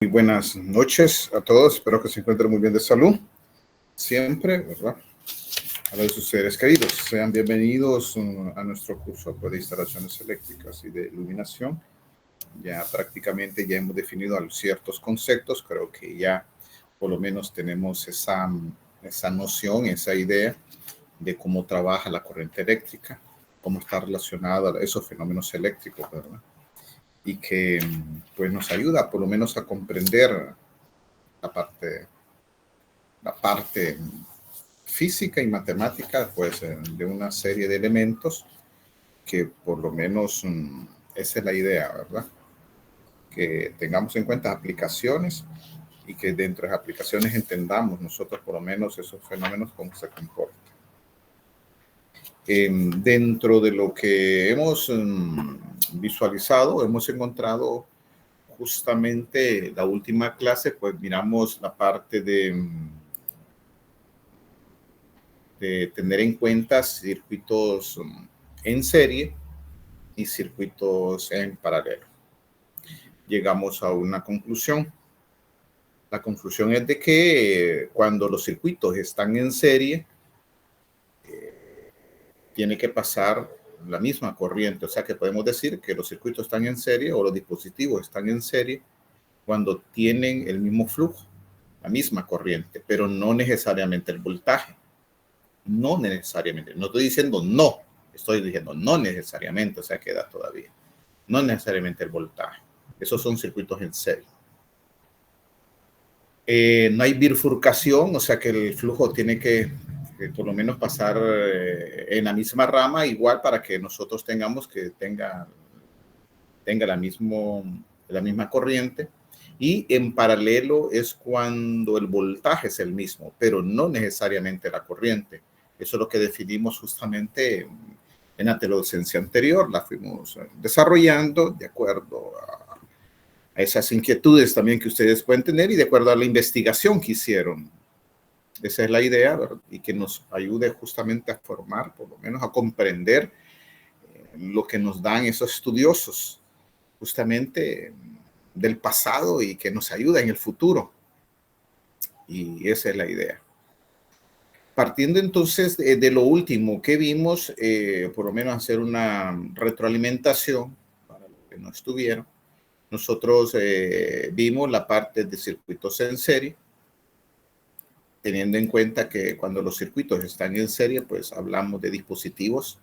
Muy buenas noches a todos, espero que se encuentren muy bien de salud, siempre, ¿verdad? A los ustedes queridos, sean bienvenidos a nuestro curso de instalaciones eléctricas y de iluminación. Ya prácticamente ya hemos definido ciertos conceptos, creo que ya por lo menos tenemos esa noción, esa idea de cómo trabaja la corriente eléctrica, cómo está relacionada a esos fenómenos eléctricos, ¿verdad? Y que pues nos ayuda por lo menos a comprender la parte física y matemática pues de una serie de elementos que por lo menos esa es la idea, ¿verdad? Que tengamos en cuenta aplicaciones y que dentro de las aplicaciones entendamos nosotros por lo menos esos fenómenos cómo se comportan. Dentro de lo que hemos visualizado, hemos encontrado justamente la última clase, pues miramos la parte de tener en cuenta circuitos en serie y circuitos en paralelo. Llegamos a una conclusión. La conclusión es de que cuando los circuitos están en serie, tiene que pasar la misma corriente. O sea que podemos decir que los circuitos están en serie o los dispositivos están en serie cuando tienen el mismo flujo, la misma corriente, pero no necesariamente el voltaje. No necesariamente. No estoy diciendo no, estoy diciendo no necesariamente, o sea, queda todavía. No necesariamente el voltaje. Esos son circuitos en serie. No hay bifurcación, o sea que el flujo tiene que por lo menos pasar en la misma rama, igual para que nosotros tengamos que tenga la misma corriente. Y en paralelo es cuando el voltaje es el mismo, pero no necesariamente la corriente. Eso es lo que definimos justamente en la docencia anterior. La fuimos desarrollando de acuerdo a esas inquietudes también que ustedes pueden tener y de acuerdo a la investigación que hicieron. Esa es la idea, ¿verdad? Y que nos ayude justamente a formar, por lo menos a comprender lo que nos dan esos estudiosos justamente del pasado y que nos ayuda en el futuro. Y esa es la idea. Partiendo entonces de lo último que vimos, por lo menos hacer una retroalimentación para los que no estuvieron, nosotros vimos la parte de circuitos en serie, teniendo en cuenta que cuando los circuitos están en serie, pues hablamos de dispositivos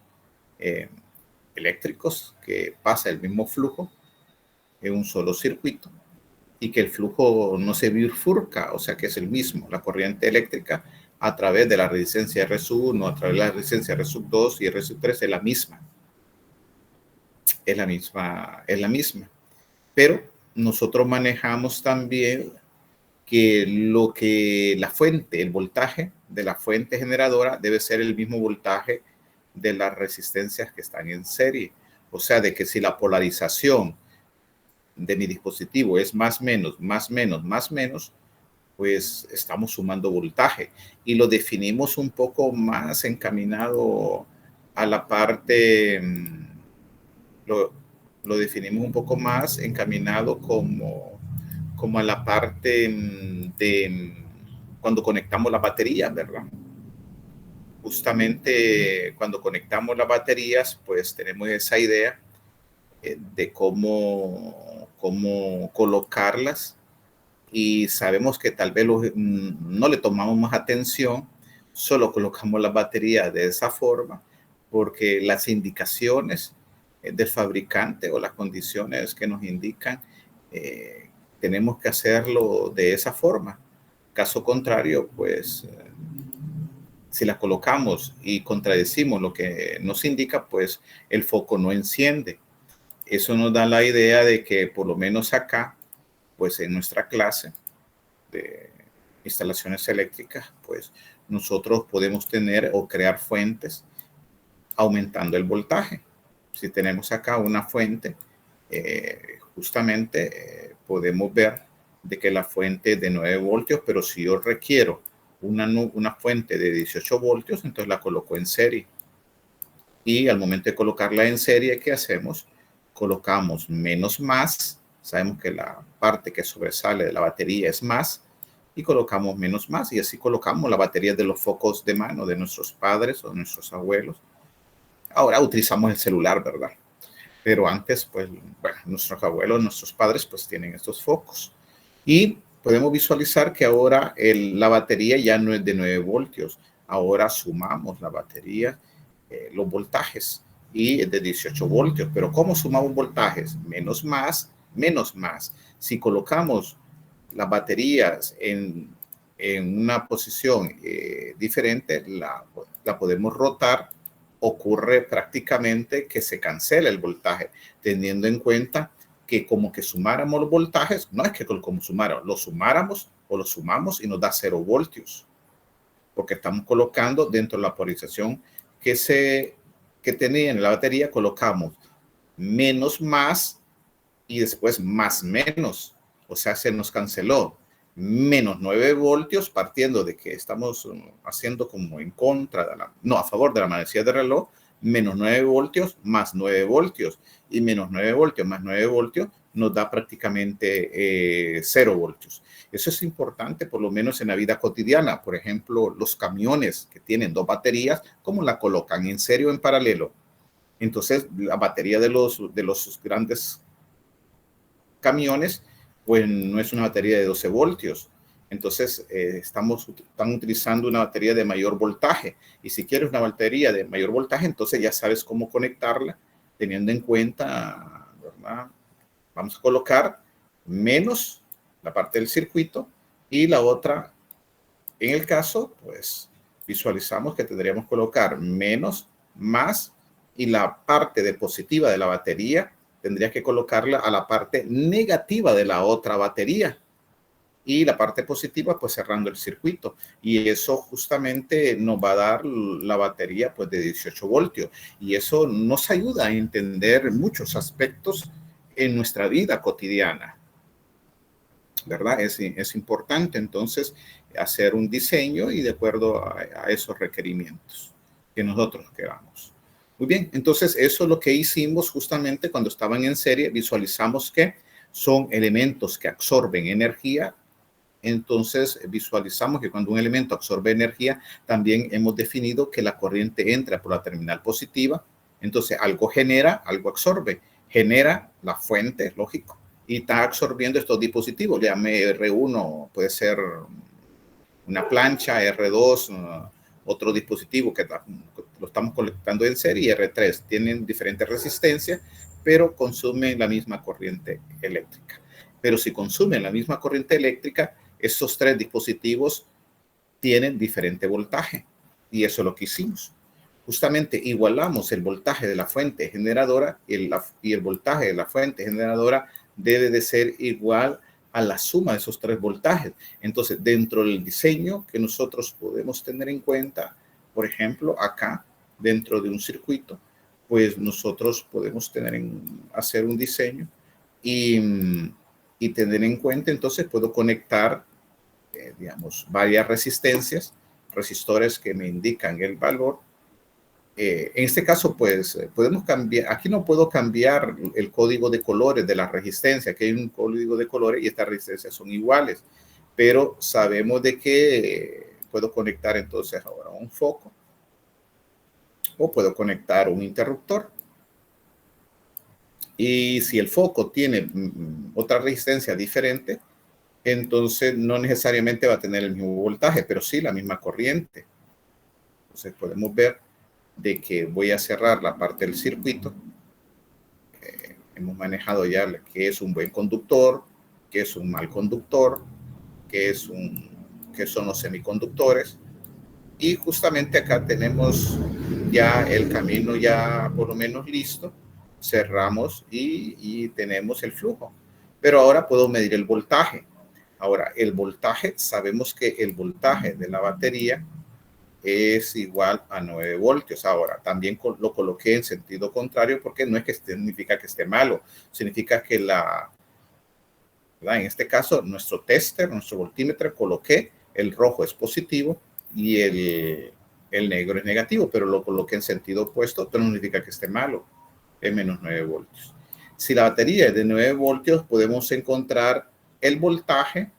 eléctricos que pasa el mismo flujo en un solo circuito y que el flujo no se bifurca, o sea que es el mismo, la corriente eléctrica a través de la resistencia R1, a través de la resistencia R2 y R3 es la misma. Es la misma. Pero nosotros manejamos también que la fuente, el voltaje de la fuente generadora debe ser el mismo voltaje de las resistencias que están en serie. O sea, de que si la polarización de mi dispositivo es más menos, pues estamos sumando voltaje y lo definimos un poco más encaminado a la parte, lo definimos un poco más encaminado como a la parte de cuando conectamos la batería, ¿verdad? Justamente cuando conectamos las baterías, pues tenemos esa idea de cómo colocarlas y sabemos que tal vez no le tomamos más atención, solo colocamos la batería de esa forma porque las indicaciones del fabricante o las condiciones que nos indican tenemos que hacerlo de esa forma. Caso contrario, pues si la colocamos y contradecimos lo que nos indica, pues el foco no enciende. Eso nos da la idea de que por lo menos acá, pues en nuestra clase de instalaciones eléctricas, pues nosotros podemos tener o crear fuentes aumentando el voltaje. Si tenemos acá una fuente, justamente podemos ver de que la fuente es de 9 voltios, pero si yo requiero una fuente de 18 voltios, entonces la coloco en serie. Y al momento de colocarla en serie, ¿qué hacemos? Colocamos menos más sabemos que la parte que sobresale de la batería es más, y colocamos menos más, y así colocamos la batería de los focos de mano de nuestros padres o de nuestros abuelos. Ahora utilizamos el celular, ¿verdad? Pero antes, pues, bueno, nuestros abuelos, nuestros padres, pues tienen estos focos. Y podemos visualizar que ahora la batería ya no es de 9 voltios. Ahora sumamos la batería, los voltajes, y es de 18 voltios. Pero ¿cómo sumamos voltajes? Menos más, menos más. Si colocamos las baterías en una posición diferente, la podemos rotar. Ocurre prácticamente que se cancela el voltaje, teniendo en cuenta que como que sumáramos los voltajes, no es que como sumáramos, lo sumáramos o lo sumamos y nos da 0 voltios, porque estamos colocando dentro de la polarización que tenía en la batería, colocamos menos más y después más menos, o sea, se nos canceló menos 9 voltios, partiendo de que estamos haciendo como en contra de no, a favor de la manecilla de reloj, menos 9 voltios más 9 voltios, y menos 9 voltios más 9 voltios nos da prácticamente 0 voltios. Eso es importante, por lo menos en la vida cotidiana. Por ejemplo, los camiones que tienen 2 baterías, ¿cómo la colocan? ¿En serie o en paralelo? Entonces, la batería de los grandes camiones, pues no es una batería de 12 voltios. Entonces, están utilizando una batería de mayor voltaje. Y si quieres una batería de mayor voltaje, entonces ya sabes cómo conectarla, teniendo en cuenta, ¿verdad? Vamos a colocar menos la parte del circuito, y la otra, en el caso, pues visualizamos que tendríamos que colocar menos, más, y la parte de positiva de la batería tendría que colocarla a la parte negativa de la otra batería, y la parte positiva pues cerrando el circuito, y eso justamente nos va a dar la batería pues de 18 voltios, y eso nos ayuda a entender muchos aspectos en nuestra vida cotidiana, ¿verdad? Es importante entonces hacer un diseño y de acuerdo a esos requerimientos que nosotros queramos. Muy bien, entonces eso es lo que hicimos justamente cuando estaban en serie. Visualizamos que son elementos que absorben energía. Entonces visualizamos que cuando un elemento absorbe energía, también hemos definido que la corriente entra por la terminal positiva. Entonces algo genera, algo absorbe. Genera la fuente, lógico, y está absorbiendo estos dispositivos. Llame R1, puede ser una plancha, R2, otro dispositivo que lo estamos conectando en serie, y R3. Tienen diferentes resistencias, pero consumen la misma corriente eléctrica. Pero si consumen la misma corriente eléctrica, esos 3 dispositivos tienen diferente voltaje, y eso es lo que hicimos. Justamente igualamos el voltaje de la fuente generadora, y el voltaje de la fuente generadora debe de ser igual a la suma de esos 3 voltajes. Entonces, dentro del diseño que nosotros podemos tener en cuenta, por ejemplo, acá, dentro de un circuito, pues nosotros podemos hacer un diseño y tener en cuenta, entonces puedo conectar, digamos, varias resistencias, resistores que me indican el valor. En este caso, pues, podemos cambiar. Aquí no puedo cambiar el código de colores de la resistencia, que hay un código de colores y estas resistencias son iguales, pero sabemos de que puedo conectar entonces ahora un foco, o puedo conectar un interruptor. Y si el foco tiene otra resistencia diferente, entonces no necesariamente va a tener el mismo voltaje, pero sí la misma corriente. Entonces podemos ver de que voy a cerrar la parte del circuito. Hemos manejado ya qué es un buen conductor, qué es un mal conductor, qué son los semiconductores. Y justamente acá tenemos ya el camino ya por lo menos listo. Cerramos y tenemos el flujo. Pero ahora puedo medir el voltaje. Ahora, el voltaje, sabemos que el voltaje de la batería es igual a 9 voltios. Ahora, también lo coloqué en sentido contrario, porque no es que significa que esté malo, significa que en este caso, nuestro tester, nuestro voltímetro, coloqué el rojo es positivo y el negro es negativo, pero lo coloqué en sentido opuesto, pero no significa que esté malo, es menos 9 voltios. Si la batería es de 9 voltios, podemos encontrar el voltaje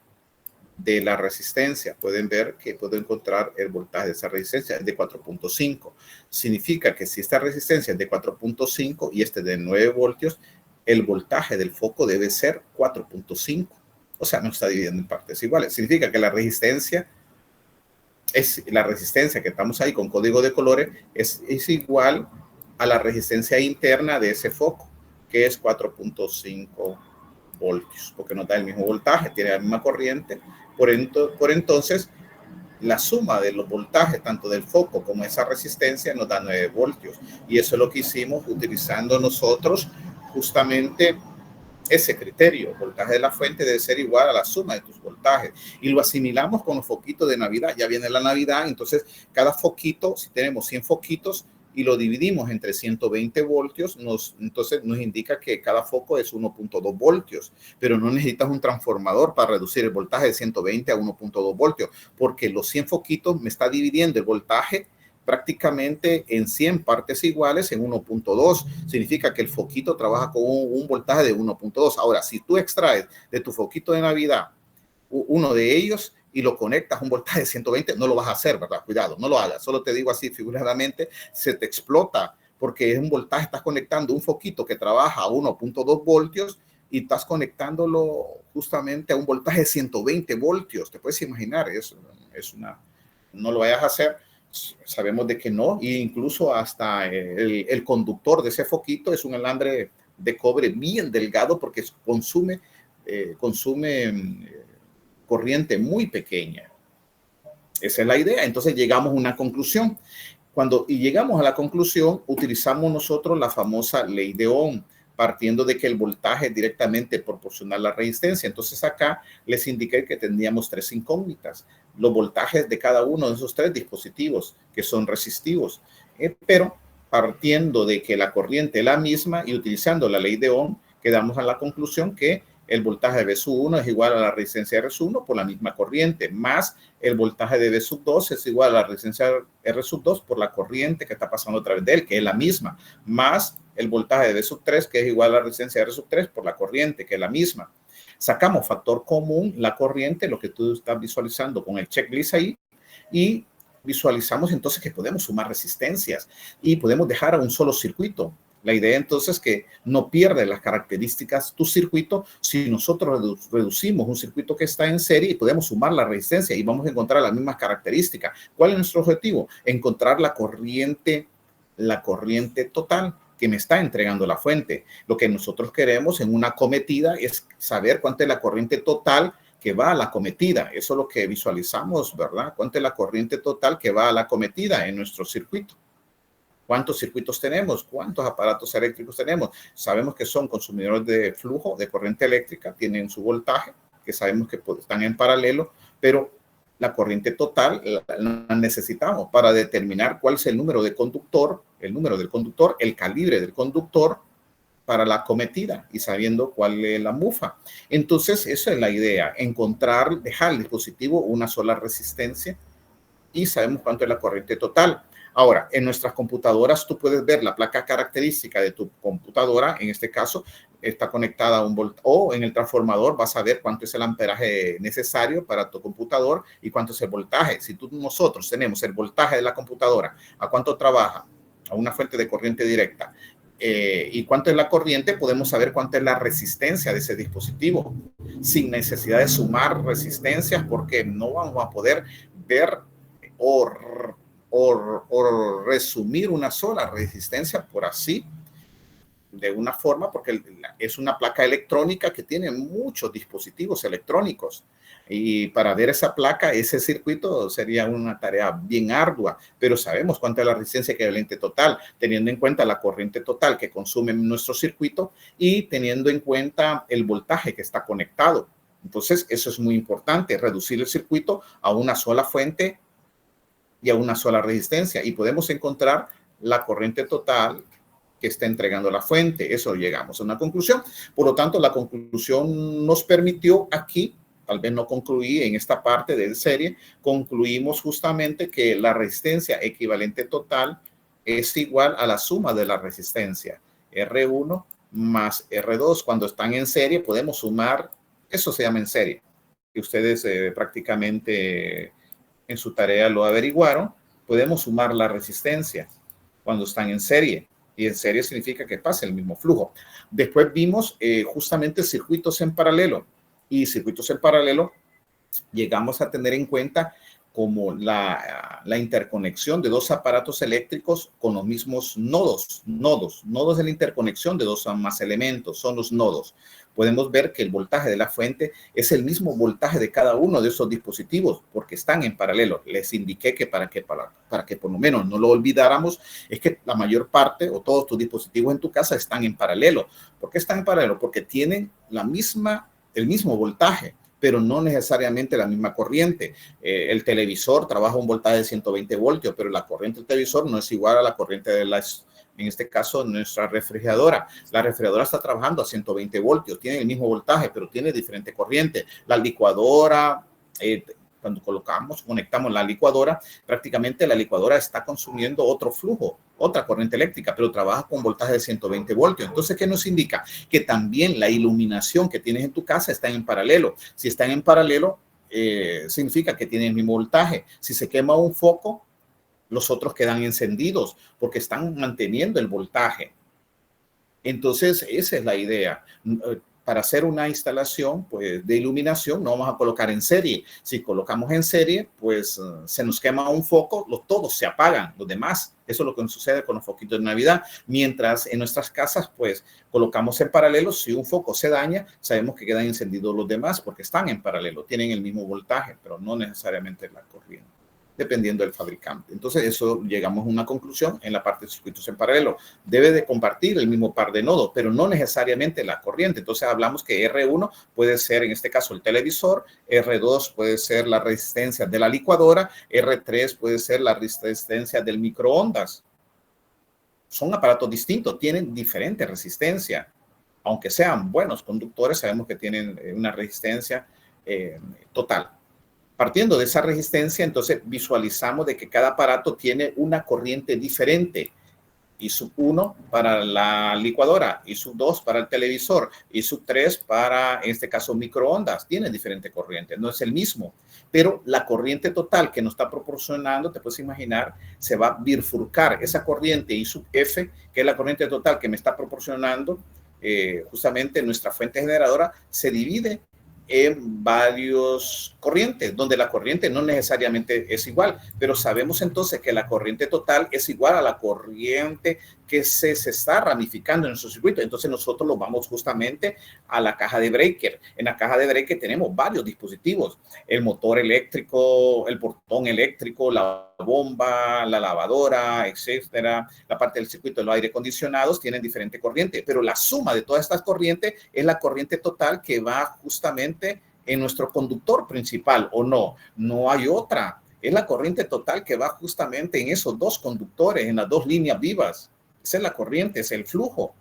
de la resistencia. Pueden ver que puedo encontrar el voltaje de esa resistencia, es de 4.5. Significa que si esta resistencia es de 4.5 y este de 9 voltios, el voltaje del foco debe ser 4.5. O sea, no está dividiendo en partes iguales. Significa que la resistencia que estamos ahí con código de colores es igual a la resistencia interna de ese foco, que es 4.5 voltios, porque nos da el mismo voltaje, tiene la misma corriente. Por entonces, la suma de los voltajes, tanto del foco como esa resistencia, nos da 9 voltios. Y eso es lo que hicimos utilizando nosotros justamente ese criterio. El voltaje de la fuente debe ser igual a la suma de tus voltajes. Y lo asimilamos con los foquitos de Navidad. Ya viene la Navidad, entonces cada foquito, si tenemos 100 foquitos y lo dividimos entre 120 voltios, entonces nos indica que cada foco es 1.2 voltios. Pero no necesitas un transformador para reducir el voltaje de 120 a 1.2 voltios, porque los 100 foquitos me está dividiendo el voltaje prácticamente en 100 partes iguales en 1.2. Significa que el foquito trabaja con un voltaje de 1.2. Ahora, si tú extraes de tu foquito de Navidad uno de ellos y lo conectas a un voltaje de 120, no lo vas a hacer, ¿verdad? Cuidado, no lo hagas. Solo te digo así figuradamente, se te explota porque es un voltaje, estás conectando un foquito que trabaja a 1.2 voltios y estás conectándolo justamente a un voltaje de 120 voltios. Te puedes imaginar, no lo vayas a hacer. Sabemos de que no, e incluso hasta el conductor de ese foquito es un alambre de cobre bien delgado porque consume corriente muy pequeña. Esa es la idea. Entonces llegamos a una conclusión. Cuando llegamos a la conclusión, utilizamos nosotros la famosa ley de Ohm, partiendo de que el voltaje es directamente proporcional a la resistencia. Entonces acá les indiqué que tendríamos 3 incógnitas, los voltajes de cada uno de esos 3 dispositivos que son resistivos. Pero partiendo de que la corriente es la misma y utilizando la ley de Ohm, quedamos a la conclusión que el voltaje de V sub 1 es igual a la resistencia R sub 1 por la misma corriente, más el voltaje de V sub 2 es igual a la resistencia R sub 2 por la corriente que está pasando a través de él, que es la misma, más el voltaje de V sub 3, que es igual a la resistencia R sub 3 por la corriente, que es la misma. Sacamos factor común, la corriente, lo que tú estás visualizando con el checklist ahí, y visualizamos entonces que podemos sumar resistencias y podemos dejar a un solo circuito. La idea entonces es que no pierde las características tu circuito si nosotros reducimos un circuito que está en serie y podemos sumar la resistencia y vamos a encontrar las mismas características. ¿Cuál es nuestro objetivo? Encontrar la corriente total que me está entregando la fuente. Lo que nosotros queremos en una cometida es saber cuánto es la corriente total que va a la cometida. Eso es lo que visualizamos, ¿verdad? ¿Cuánto es la corriente total que va a la cometida en nuestro circuito? ¿Cuántos circuitos tenemos? ¿Cuántos aparatos eléctricos tenemos? Sabemos que son consumidores de flujo, de corriente eléctrica, tienen su voltaje, que sabemos que están en paralelo, pero la corriente total la necesitamos para determinar cuál es el número del conductor, el calibre del conductor para la cometida y sabiendo cuál es la mufa. Entonces, esa es la idea, dejar el dispositivo una sola resistencia y sabemos cuánto es la corriente total. Ahora, en nuestras computadoras tú puedes ver la placa característica de tu computadora, en este caso está conectada a un o en el transformador vas a ver cuánto es el amperaje necesario para tu computador y cuánto es el voltaje. Si nosotros tenemos el voltaje de la computadora, a cuánto trabaja, a una fuente de corriente directa, y cuánto es la corriente, podemos saber cuánto es la resistencia de ese dispositivo, sin necesidad de sumar resistencias, porque no vamos a poder ver o resumir una sola resistencia por así, de una forma, porque es una placa electrónica que tiene muchos dispositivos electrónicos. Y para ver esa placa, ese circuito sería una tarea bien ardua, pero sabemos cuánta es la resistencia equivalente total, teniendo en cuenta la corriente total que consume nuestro circuito y teniendo en cuenta el voltaje que está conectado. Entonces, eso es muy importante, reducir el circuito a una sola fuente y a una sola resistencia. Y podemos encontrar la corriente total que está entregando la fuente. Eso llegamos a una conclusión. Por lo tanto, la conclusión nos permitió aquí, tal vez no concluí en esta parte de serie, concluimos justamente que la resistencia equivalente total es igual a la suma de la resistencia R1 más R2. Cuando están en serie podemos sumar, eso se llama en serie, que ustedes prácticamente en su tarea lo averiguaron. Podemos sumar la resistencia cuando están en serie, y en serie significa que pasa el mismo flujo. Después vimos justamente circuitos en paralelo, y circuitos en paralelo llegamos a tener en cuenta como la interconexión de dos aparatos eléctricos con los mismos nodos de la interconexión de dos o más elementos, son los nodos. Podemos ver que el voltaje de la fuente es el mismo voltaje de cada uno de esos dispositivos porque están en paralelo. Les indiqué que para que por lo menos no lo olvidáramos, es que la mayor parte o todos tus dispositivos en tu casa están en paralelo. ¿Por qué están en paralelo? Porque tienen el mismo voltaje, pero no necesariamente la misma corriente. El televisor trabaja un voltaje de 120 voltios, pero la corriente del televisor no es igual a la corriente de en este caso, nuestra refrigeradora. La refrigeradora está trabajando a 120 voltios, tiene el mismo voltaje, pero tiene diferente corriente. La licuadora, cuando conectamos la licuadora, prácticamente la licuadora está consumiendo otro flujo, otra corriente eléctrica, pero trabaja con voltaje de 120 voltios. Entonces, ¿qué nos indica? Que también la iluminación que tienes en tu casa está en paralelo. Si están en paralelo, significa que tienen el mismo voltaje. Si se quema un foco, los otros quedan encendidos porque están manteniendo el voltaje. Entonces, esa es la idea. Para hacer una instalación pues, de iluminación, no vamos a colocar en serie. Si colocamos en serie, pues se nos quema un foco, todos se apagan, los demás. Eso es lo que nos sucede con los foquitos de Navidad. Mientras en nuestras casas, pues colocamos en paralelo. Si un foco se daña, sabemos que quedan encendidos los demás porque están en paralelo, tienen el mismo voltaje, pero no necesariamente la corriente, dependiendo del fabricante. Entonces, eso llegamos a una conclusión en la parte de circuitos en paralelo. Debe de compartir el mismo par de nodos, pero no necesariamente la corriente. Entonces, hablamos que R1 puede ser, en este caso, el televisor, R2 puede ser la resistencia de la licuadora, R3 puede ser la resistencia del microondas. Son aparatos distintos, tienen diferente resistencia. Aunque sean buenos conductores, sabemos que tienen una resistencia total. Partiendo de esa resistencia, entonces visualizamos de que cada aparato tiene una corriente diferente. I sub 1 para la licuadora, I sub 2 para el televisor, I sub 3 para, en este caso, microondas. Tiene diferente corriente, no es el mismo. Pero la corriente total que nos está proporcionando, te puedes imaginar, se va a bifurcar. Esa corriente I sub F, que es la corriente total que me está proporcionando, justamente nuestra fuente generadora, se divide en varios corrientes, donde la corriente no necesariamente es igual, pero sabemos entonces que la corriente total es igual a la corriente que se está ramificando en nuestro circuito. Entonces nosotros lo vamos justamente a la caja de breaker. En la caja de breaker tenemos varios dispositivos, el motor eléctrico, el portón eléctrico, la bomba, la lavadora, etcétera. La parte del circuito de los aire acondicionados tienen diferente corriente, pero la suma de todas estas corrientes es la corriente total que va justamente en nuestro conductor principal, ¿o no? No hay otra. Es la corriente total que va justamente en esos dos conductores, en las dos líneas vivas. Esa es la corriente, es el flujo.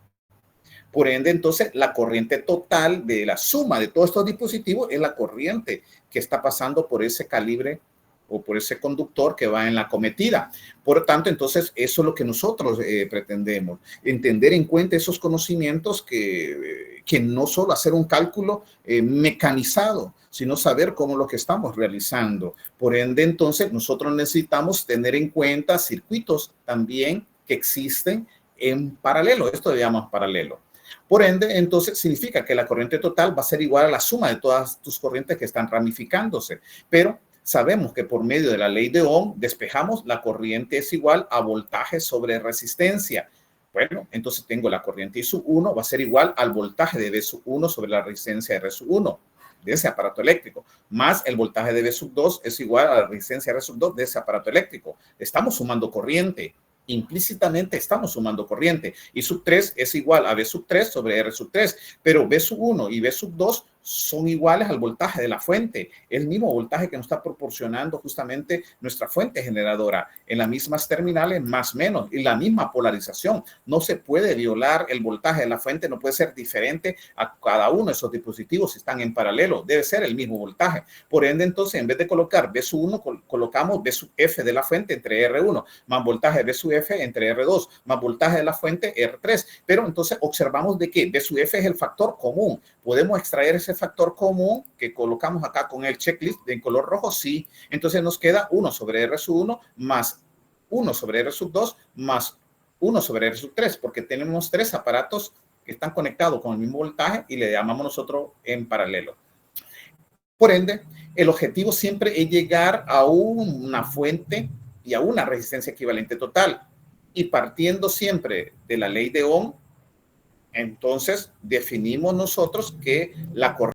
Por ende, entonces, la corriente total de la suma de todos estos dispositivos es la corriente que está pasando por ese calibre o por ese conductor que va en la cometida. Por tanto, entonces, eso es lo que nosotros pretendemos, entender en cuenta esos conocimientos que no solo hacer un cálculo mecanizado, sino saber cómo lo que estamos realizando. Por ende, entonces, nosotros necesitamos tener en cuenta circuitos también que existen en paralelo. Esto le llamamos paralelo. Por ende, entonces, significa que la corriente total va a ser igual a la suma de todas tus corrientes que están ramificándose. Pero sabemos que por medio de la ley de Ohm despejamos la corriente es igual a voltaje sobre resistencia. Bueno, entonces tengo la corriente I sub 1 va a ser igual al voltaje de V sub 1 sobre la resistencia de R sub 1 de ese aparato eléctrico, más el voltaje de V sub 2 es igual a la resistencia de R sub 2 de ese aparato eléctrico. Estamos sumando corriente. Implícitamente estamos sumando corriente. I sub 3 es igual a V sub 3 sobre R sub 3, pero V sub 1 y V sub 2 son iguales al voltaje de la fuente, el mismo voltaje que nos está proporcionando justamente nuestra fuente generadora, en las mismas terminales más menos, y la misma polarización. No se puede violar el voltaje de la fuente, no puede ser diferente a cada uno de esos dispositivos si están en paralelo, debe ser el mismo voltaje. Por ende, entonces, en vez de colocar V sub 1, colocamos V sub F de la fuente entre R1, más voltaje V sub F entre R2, más voltaje de la fuente R3. Pero entonces observamos de que V sub F es el factor común. Podemos extraer ese factor común que colocamos acá con el checklist en color rojo, sí. Entonces nos queda 1 sobre R sub 1 más 1 sobre R sub 2 más 1 sobre R sub 3, porque tenemos 3 aparatos que están conectados con el mismo voltaje y le llamamos nosotros en paralelo. Por ende, el objetivo siempre es llegar a una fuente y a una resistencia equivalente total. Y partiendo siempre de la ley de Ohm, entonces definimos nosotros que la corriente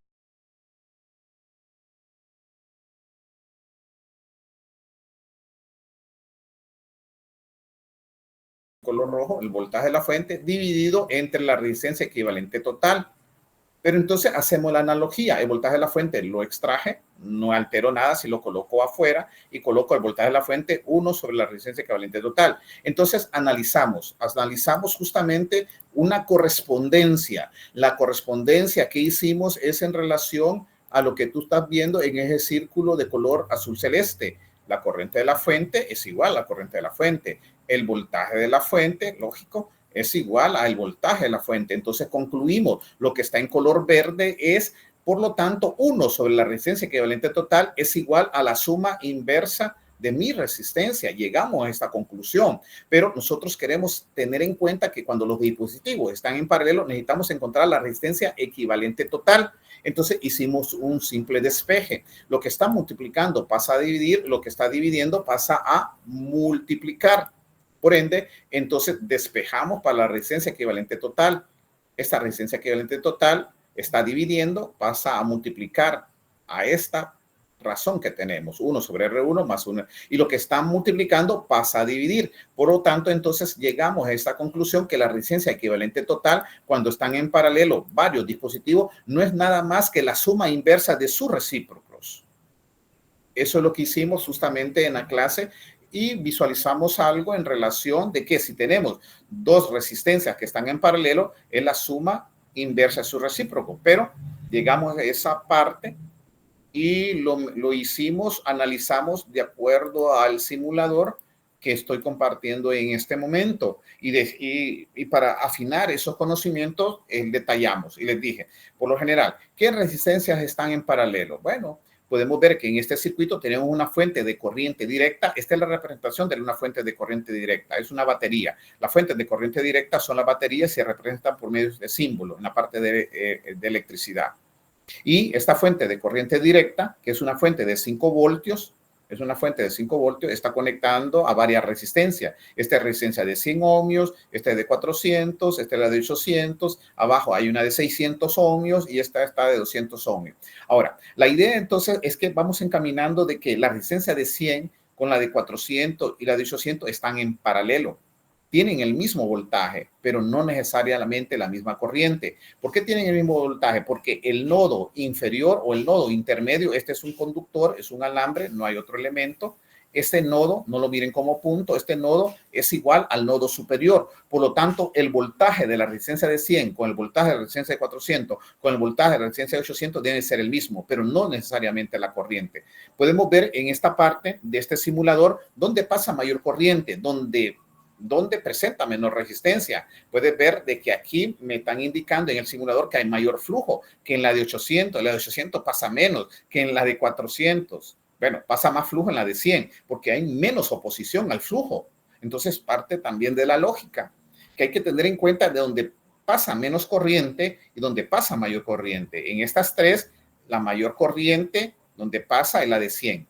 color rojo, el voltaje de la fuente, dividido entre la resistencia equivalente total. Pero entonces hacemos la analogía, el voltaje de la fuente lo extraje, no altero nada si lo coloco afuera y coloco el voltaje de la fuente 1 sobre la resistencia equivalente total. Entonces analizamos justamente una correspondencia. La correspondencia que hicimos es en relación a lo que tú estás viendo en ese círculo de color azul celeste. La corriente de la fuente es igual a la corriente de la fuente. El voltaje de la fuente, lógico, es igual al voltaje de la fuente. Entonces concluimos, lo que está en color verde es, por lo tanto, 1 sobre la resistencia equivalente total es igual a la suma inversa de mi resistencia. Llegamos a esta conclusión, pero nosotros queremos tener en cuenta que cuando los dispositivos están en paralelo, necesitamos encontrar la resistencia equivalente total. Entonces hicimos un simple despeje. Lo que está multiplicando pasa a dividir, lo que está dividiendo pasa a multiplicar. Por ende, entonces despejamos para la resistencia equivalente total. Esta resistencia equivalente total está dividiendo, pasa a multiplicar a esta razón que tenemos, 1 sobre R1 más 1. Y lo que está multiplicando pasa a dividir. Por lo tanto, entonces llegamos a esta conclusión que la resistencia equivalente total, cuando están en paralelo varios dispositivos, no es nada más que la suma inversa de sus recíprocos. Eso es lo que hicimos justamente en la clase. Y visualizamos algo en relación de que si tenemos dos resistencias que están en paralelo, es la suma inversa de su recíproco. Pero llegamos a esa parte y lo hicimos, analizamos de acuerdo al simulador que estoy compartiendo en este momento. Y para afinar esos conocimientos, detallamos y les dije, por lo general, ¿qué resistencias están en paralelo? Bueno, podemos ver que en este circuito tenemos una fuente de corriente directa. Esta es la representación de una fuente de corriente directa. Es una batería. Las fuentes de corriente directa son las baterías y se representan por medio de símbolos en la parte de electricidad. Y esta fuente de corriente directa, que es una fuente de 5 voltios, está conectando a varias resistencias. Esta es resistencia de 100 ohmios, esta es de 400, esta es la de 800, abajo hay una de 600 ohmios y esta está de 200 ohmios. Ahora, la idea entonces es que vamos encaminando de que la resistencia de 100 con la de 400 y la de 800 están en paralelo. Tienen el mismo voltaje, pero no necesariamente la misma corriente. ¿Por qué tienen el mismo voltaje? Porque el nodo inferior o el nodo intermedio, este es un conductor, es un alambre, no hay otro elemento. Este nodo, no lo miren como punto, este nodo es igual al nodo superior. Por lo tanto, el voltaje de la resistencia de 100 con el voltaje de la resistencia de 400 con el voltaje de la resistencia de 800 debe ser el mismo, pero no necesariamente la corriente. Podemos ver en esta parte de este simulador dónde pasa mayor corriente, donde presenta menor resistencia. Puedes ver de que aquí me están indicando en el simulador que hay mayor flujo, que en la de 800, la de 800 pasa menos, que en la de 400. Bueno, pasa más flujo en la de 100, porque hay menos oposición al flujo. Entonces, parte también de la lógica, que hay que tener en cuenta de donde pasa menos corriente y donde pasa mayor corriente. En estas tres, la mayor corriente donde pasa es la de 100.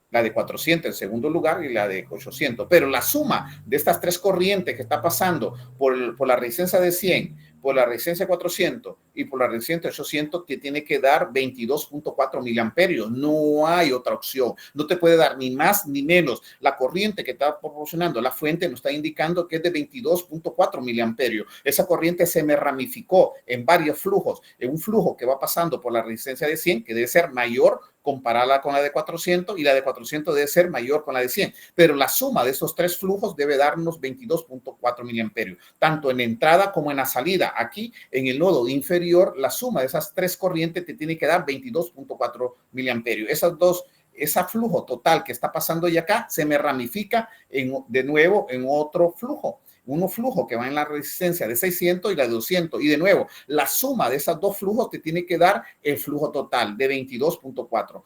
La de 400 en segundo lugar y la de 800. Pero la suma de estas tres corrientes que está pasando por la resistencia de 100, por la resistencia de 400, y por la resistencia 800 te tiene que dar 22.4 miliamperios. No hay otra opción. No te puede dar ni más ni menos. La corriente que está proporcionando la fuente nos está indicando que es de 22.4 miliamperios. Esa corriente se me ramificó en varios flujos. En un flujo que va pasando por la resistencia de 100, que debe ser mayor compararla con la de 400, y la de 400 debe ser mayor con la de 100. Pero la suma de esos tres flujos debe darnos 22.4 miliamperios, tanto en entrada como en la salida. Aquí, en el nodo inferior, la suma de esas tres corrientes te tiene que dar 22.4 miliamperios. Esas dos, ese flujo total que está pasando y acá se me ramifica de nuevo en otro flujo. Uno flujo que va en la resistencia de 600 y la de 200. Y de nuevo, la suma de esos dos flujos te tiene que dar el flujo total de 22.4.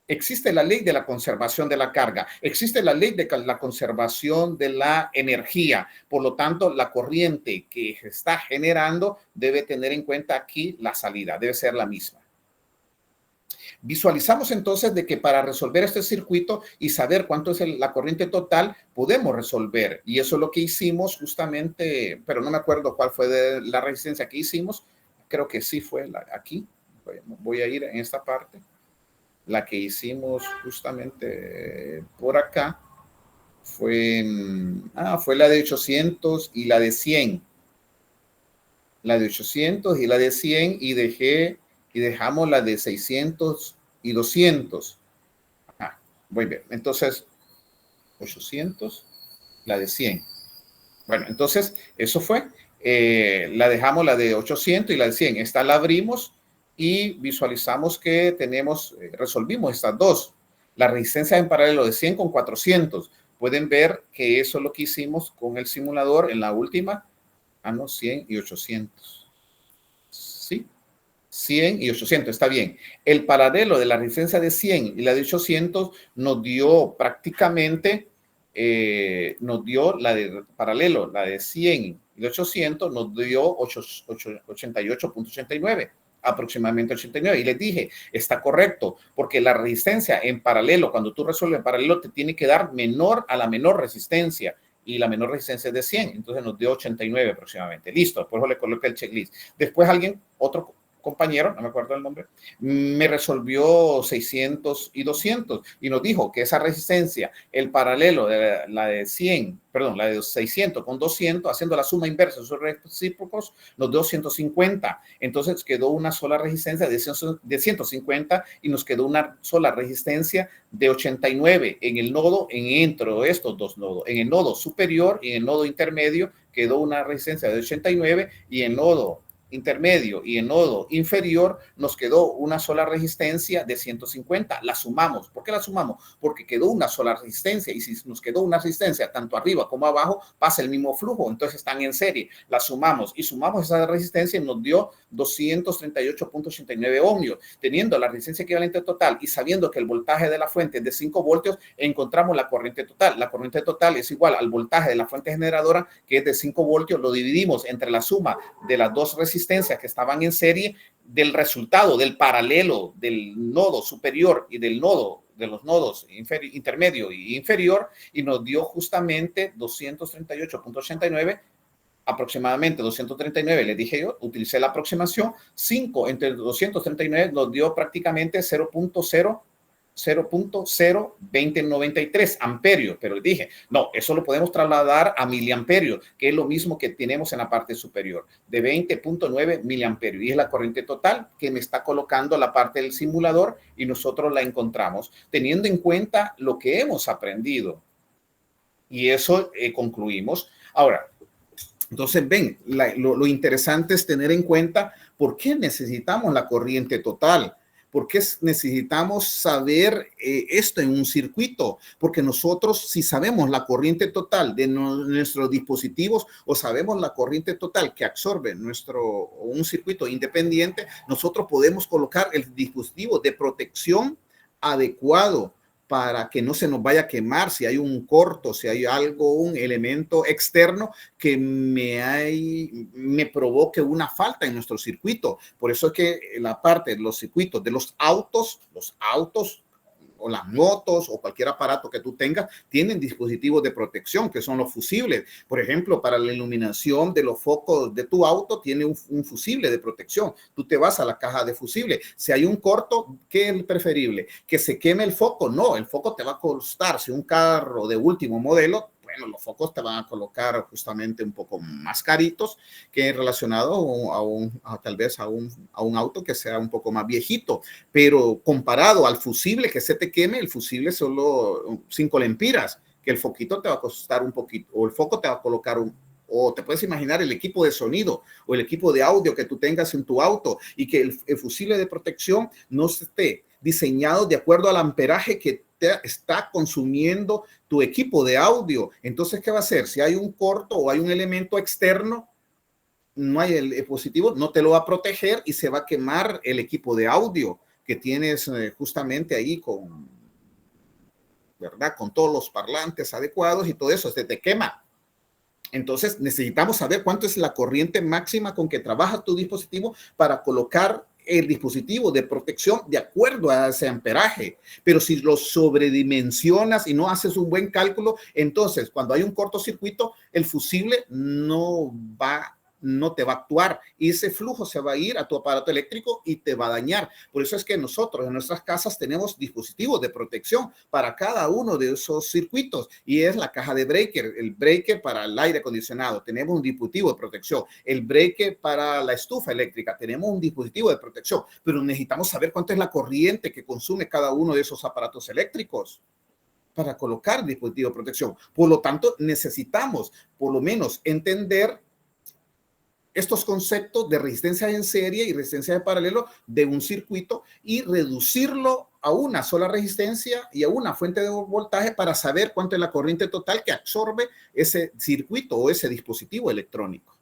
Existe la ley de la conservación de la carga, existe la ley de la conservación de la energía. Por lo tanto, la corriente que se está generando debe tener en cuenta aquí la salida, debe ser la misma. Visualizamos entonces de que para resolver este circuito y saber cuánto es la corriente total, podemos resolver. Y eso es lo que hicimos justamente, pero no me acuerdo cuál fue de la resistencia que hicimos. Creo que sí fue aquí. Voy a ir en esta parte. La que hicimos justamente por acá fue la de 800 y la de 100. La de 800 y la de 100 y dejamos la de 600 y 200. Muy bien. Entonces, 800, la de 100. Bueno, entonces, eso fue. La dejamos la de 800 y la de 100. Esta la abrimos y visualizamos que resolvimos estas dos. La resistencia en paralelo de 100 con 400. Pueden ver que eso es lo que hicimos con el simulador en la última. 100 y 800. ¿Sí? 100 y 800, está bien. El paralelo de la resistencia de 100 y la de 800 nos dio prácticamente, nos dio la de paralelo, la de 100 y de 800, nos dio 88.89, aproximadamente 89. Y les dije, está correcto, porque la resistencia en paralelo, cuando tú resuelves en paralelo, te tiene que dar menor a la menor resistencia. Y la menor resistencia es de 100, entonces nos dio 89 aproximadamente. Listo, por eso le coloqué el checklist. Después otro compañero, no me acuerdo el nombre, me resolvió 600 y 200 y nos dijo que esa resistencia, el paralelo de la de 100, perdón, la de 600 con 200, haciendo la suma inversa de sus recíprocos, nos dio 150. Entonces quedó una sola resistencia de 150 y nos quedó una sola resistencia de 89 en el nodo, entre estos dos nodos, en el nodo superior y en el nodo intermedio quedó una resistencia de 89 y en nodo intermedio y en nodo inferior nos quedó una sola resistencia de 150. La sumamos. ¿Por qué la sumamos? Porque quedó una sola resistencia y si nos quedó una resistencia tanto arriba como abajo pasa el mismo flujo, entonces están en serie. La sumamos y sumamos esa resistencia y nos dio 238.89 ohmios. Teniendo la resistencia equivalente total y sabiendo que el voltaje de la fuente es de 5 voltios, encontramos la corriente total. La corriente total es igual al voltaje de la fuente generadora, que es de 5 voltios. Lo dividimos entre la suma de las dos resistencias que estaban en serie, del resultado del paralelo del nodo superior y del nodo de los nodos intermedio e inferior, y nos dio justamente 238.89, aproximadamente 239. Les dije yo, utilicé la aproximación. 5 entre 239 nos dio prácticamente 0.02093 amperios, pero les dije, no, eso lo podemos trasladar a miliamperios, que es lo mismo que tenemos en la parte superior, de 20.9 miliamperios, y es la corriente total que me está colocando la parte del simulador y nosotros la encontramos, teniendo en cuenta lo que hemos aprendido. Y eso concluimos. Ahora, entonces, ven, lo interesante es tener en cuenta por qué necesitamos la corriente total. ¿Por qué necesitamos saber esto en un circuito? Porque nosotros, si sabemos la corriente total de nuestros dispositivos o sabemos la corriente total que absorbe un circuito independiente, nosotros podemos colocar el dispositivo de protección adecuado para que no se nos vaya a quemar si hay un corto, si hay un elemento externo que me provoque una falta en nuestro circuito. Por eso es que la parte de los circuitos de los autos, o las motos o cualquier aparato que tú tengas tienen dispositivos de protección que son los fusibles. Por ejemplo, para la iluminación de los focos de tu auto tiene un fusible de protección. Tú te vas a la caja de fusible. Si hay un corto, ¿qué es preferible? ¿Que se queme el foco? No, el foco te va a costar. Si un carro de último modelo, bueno, los focos te van a colocar justamente un poco más caritos que relacionado tal vez a un auto que sea un poco más viejito, pero comparado al fusible que se te queme, el fusible solo 5 lempiras, que el foquito te va a costar un poquito, o el foco te va a colocar o te puedes imaginar el equipo de sonido o el equipo de audio que tú tengas en tu auto y que el fusible de protección no esté diseñado de acuerdo al amperaje que te está consumiendo tu equipo de audio. Entonces, ¿qué va a hacer? Si hay un corto o hay un elemento externo, no hay el dispositivo, no te lo va a proteger y se va a quemar el equipo de audio que tienes justamente ahí con, ¿verdad? Con todos los parlantes adecuados y todo eso, se te quema. Entonces necesitamos saber cuánto es la corriente máxima con que trabaja tu dispositivo para colocar el dispositivo de protección de acuerdo a ese amperaje. Pero si lo sobredimensionas y no haces un buen cálculo, entonces cuando hay un cortocircuito, el fusible no te va a actuar y ese flujo se va a ir a tu aparato eléctrico y te va a dañar. Por eso es que nosotros en nuestras casas tenemos dispositivos de protección para cada uno de esos circuitos y es la caja de breaker, el breaker para el aire acondicionado, tenemos un dispositivo de protección, el breaker para la estufa eléctrica, tenemos un dispositivo de protección, pero necesitamos saber cuánto es la corriente que consume cada uno de esos aparatos eléctricos para colocar el dispositivo de protección. Por lo tanto, necesitamos por lo menos entender estos conceptos de resistencia en serie y resistencia de paralelo de un circuito y reducirlo a una sola resistencia y a una fuente de voltaje para saber cuánto es la corriente total que absorbe ese circuito o ese dispositivo electrónico.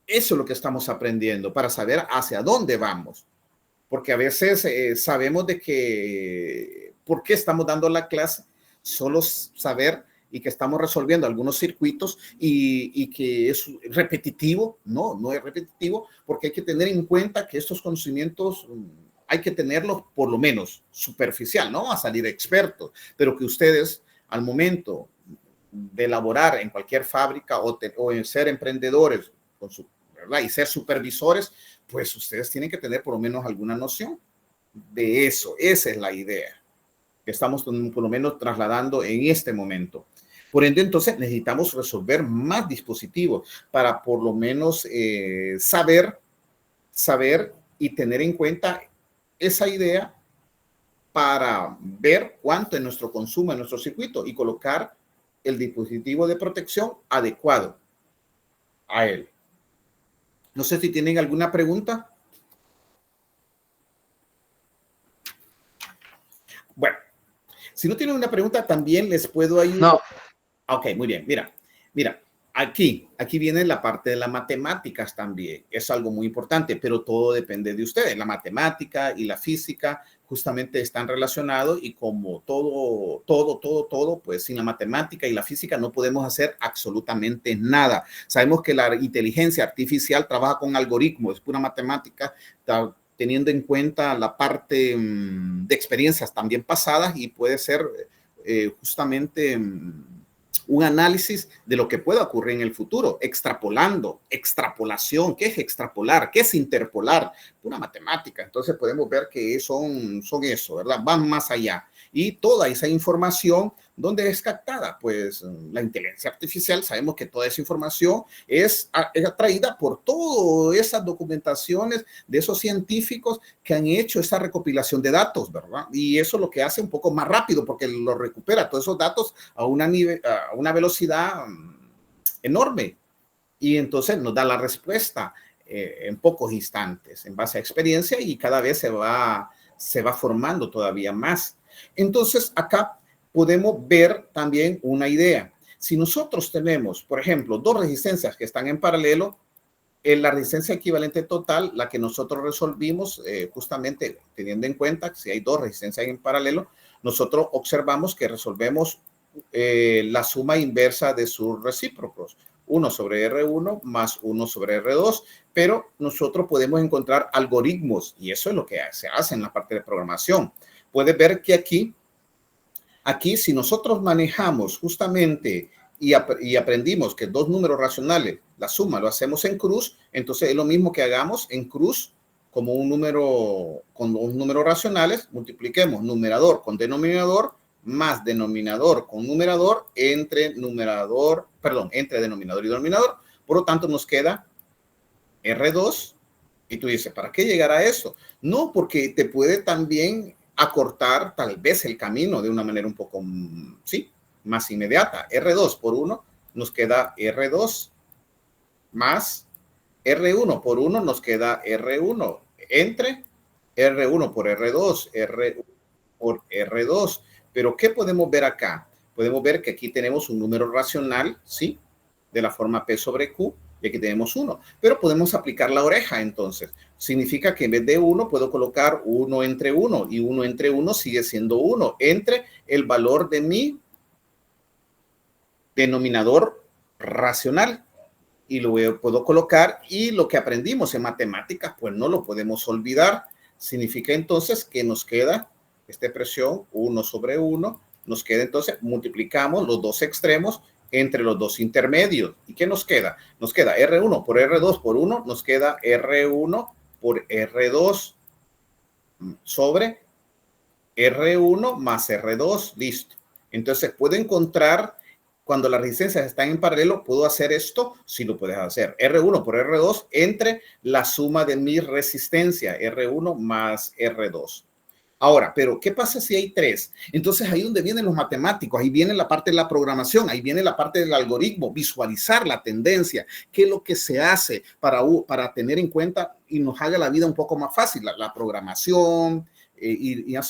Eso es lo que estamos aprendiendo para saber hacia dónde vamos. Porque a veces sabemos de que, ¿por qué estamos dando la clase? Solo saber y que estamos resolviendo algunos circuitos y que es repetitivo. No es repetitivo porque hay que tener en cuenta que estos conocimientos hay que tenerlos por lo menos superficial, no va a salir expertos, pero que ustedes al momento de elaborar en cualquier fábrica o en ser emprendedores con ¿verdad? Y ser supervisores, pues ustedes tienen que tener por lo menos alguna noción de eso. Esa es la idea que estamos por lo menos trasladando en este momento. Por ende, entonces necesitamos resolver más dispositivos para por lo menos saber y tener en cuenta esa idea para ver cuánto es nuestro consumo en nuestro circuito y colocar el dispositivo de protección adecuado a él. No sé si tienen alguna pregunta. Bueno, si no tienen una pregunta, también les puedo ayudar. No. Ok, muy bien. Mira, aquí viene la parte de las matemáticas también. Es algo muy importante, pero todo depende de ustedes. La matemática y la física justamente están relacionados y como todo, pues sin la matemática y la física no podemos hacer absolutamente nada. Sabemos que la inteligencia artificial trabaja con algoritmos, es pura matemática, teniendo en cuenta la parte de experiencias también pasadas y puede ser justamente un análisis de lo que pueda ocurrir en el futuro, extrapolación. ¿Qué es extrapolar? ¿Qué es interpolar? Una matemática. Entonces podemos ver que son eso, ¿verdad? Van más allá. Y toda esa información, ¿dónde es captada? Pues la inteligencia artificial, sabemos que toda esa información es atraída por todas esas documentaciones de esos científicos que han hecho esa recopilación de datos, ¿verdad? Y eso es lo que hace un poco más rápido porque lo recupera todos esos datos a una velocidad enorme. Y entonces nos da la respuesta en pocos instantes, en base a experiencia y cada vez se va formando todavía más. Entonces, acá podemos ver también una idea. Si nosotros tenemos, por ejemplo, dos resistencias que están en paralelo, la resistencia equivalente total, la que nosotros resolvimos, justamente teniendo en cuenta que si hay dos resistencias en paralelo, nosotros observamos que resolvemos la suma inversa de sus recíprocos. 1 sobre R1 más 1 sobre R2, pero nosotros podemos encontrar algoritmos y eso es lo que se hace en la parte de programación. Puedes ver que aquí si nosotros manejamos justamente y aprendimos que dos números racionales, la suma lo hacemos en cruz, entonces es lo mismo que hagamos en cruz como un número, con dos números racionales, multipliquemos numerador con denominador, más denominador con numerador, entre denominador y denominador. Por lo tanto, nos queda R2. Y tú dices, ¿para qué llegar a eso? No, porque te puede también acortar tal vez el camino de una manera un poco, sí, más inmediata. R2 por 1 nos queda R2 más R1 por 1 nos queda R1 entre R1 por R2, R1 por R2. Pero ¿qué podemos ver acá? Podemos ver que aquí tenemos un número racional, ¿sí? De la forma P sobre Q, y aquí tenemos 1. Pero podemos aplicar la oreja, entonces. Significa que en vez de 1 puedo colocar 1 entre 1, y 1 entre 1 sigue siendo 1, entre el valor de mi denominador racional. Y lo puedo colocar, y lo que aprendimos en matemáticas, pues no lo podemos olvidar. Significa entonces que nos queda esta expresión 1 sobre 1, nos queda entonces, multiplicamos los dos extremos entre los dos intermedios. ¿Y qué nos queda? Nos queda R1 por R2 por 1, nos queda R1 por R2 sobre R1 más R2, listo. Entonces puedo encontrar, cuando las resistencias están en paralelo, ¿puedo hacer esto? Sí lo puedes hacer. R1 por R2 entre la suma de mi resistencia, R1 más R2. Ahora, pero ¿qué pasa si hay 3? Entonces ahí donde vienen los matemáticos, ahí viene la parte de la programación, ahí viene la parte del algoritmo, visualizar la tendencia, qué es lo que se hace para tener en cuenta y nos haga la vida un poco más fácil, la programación,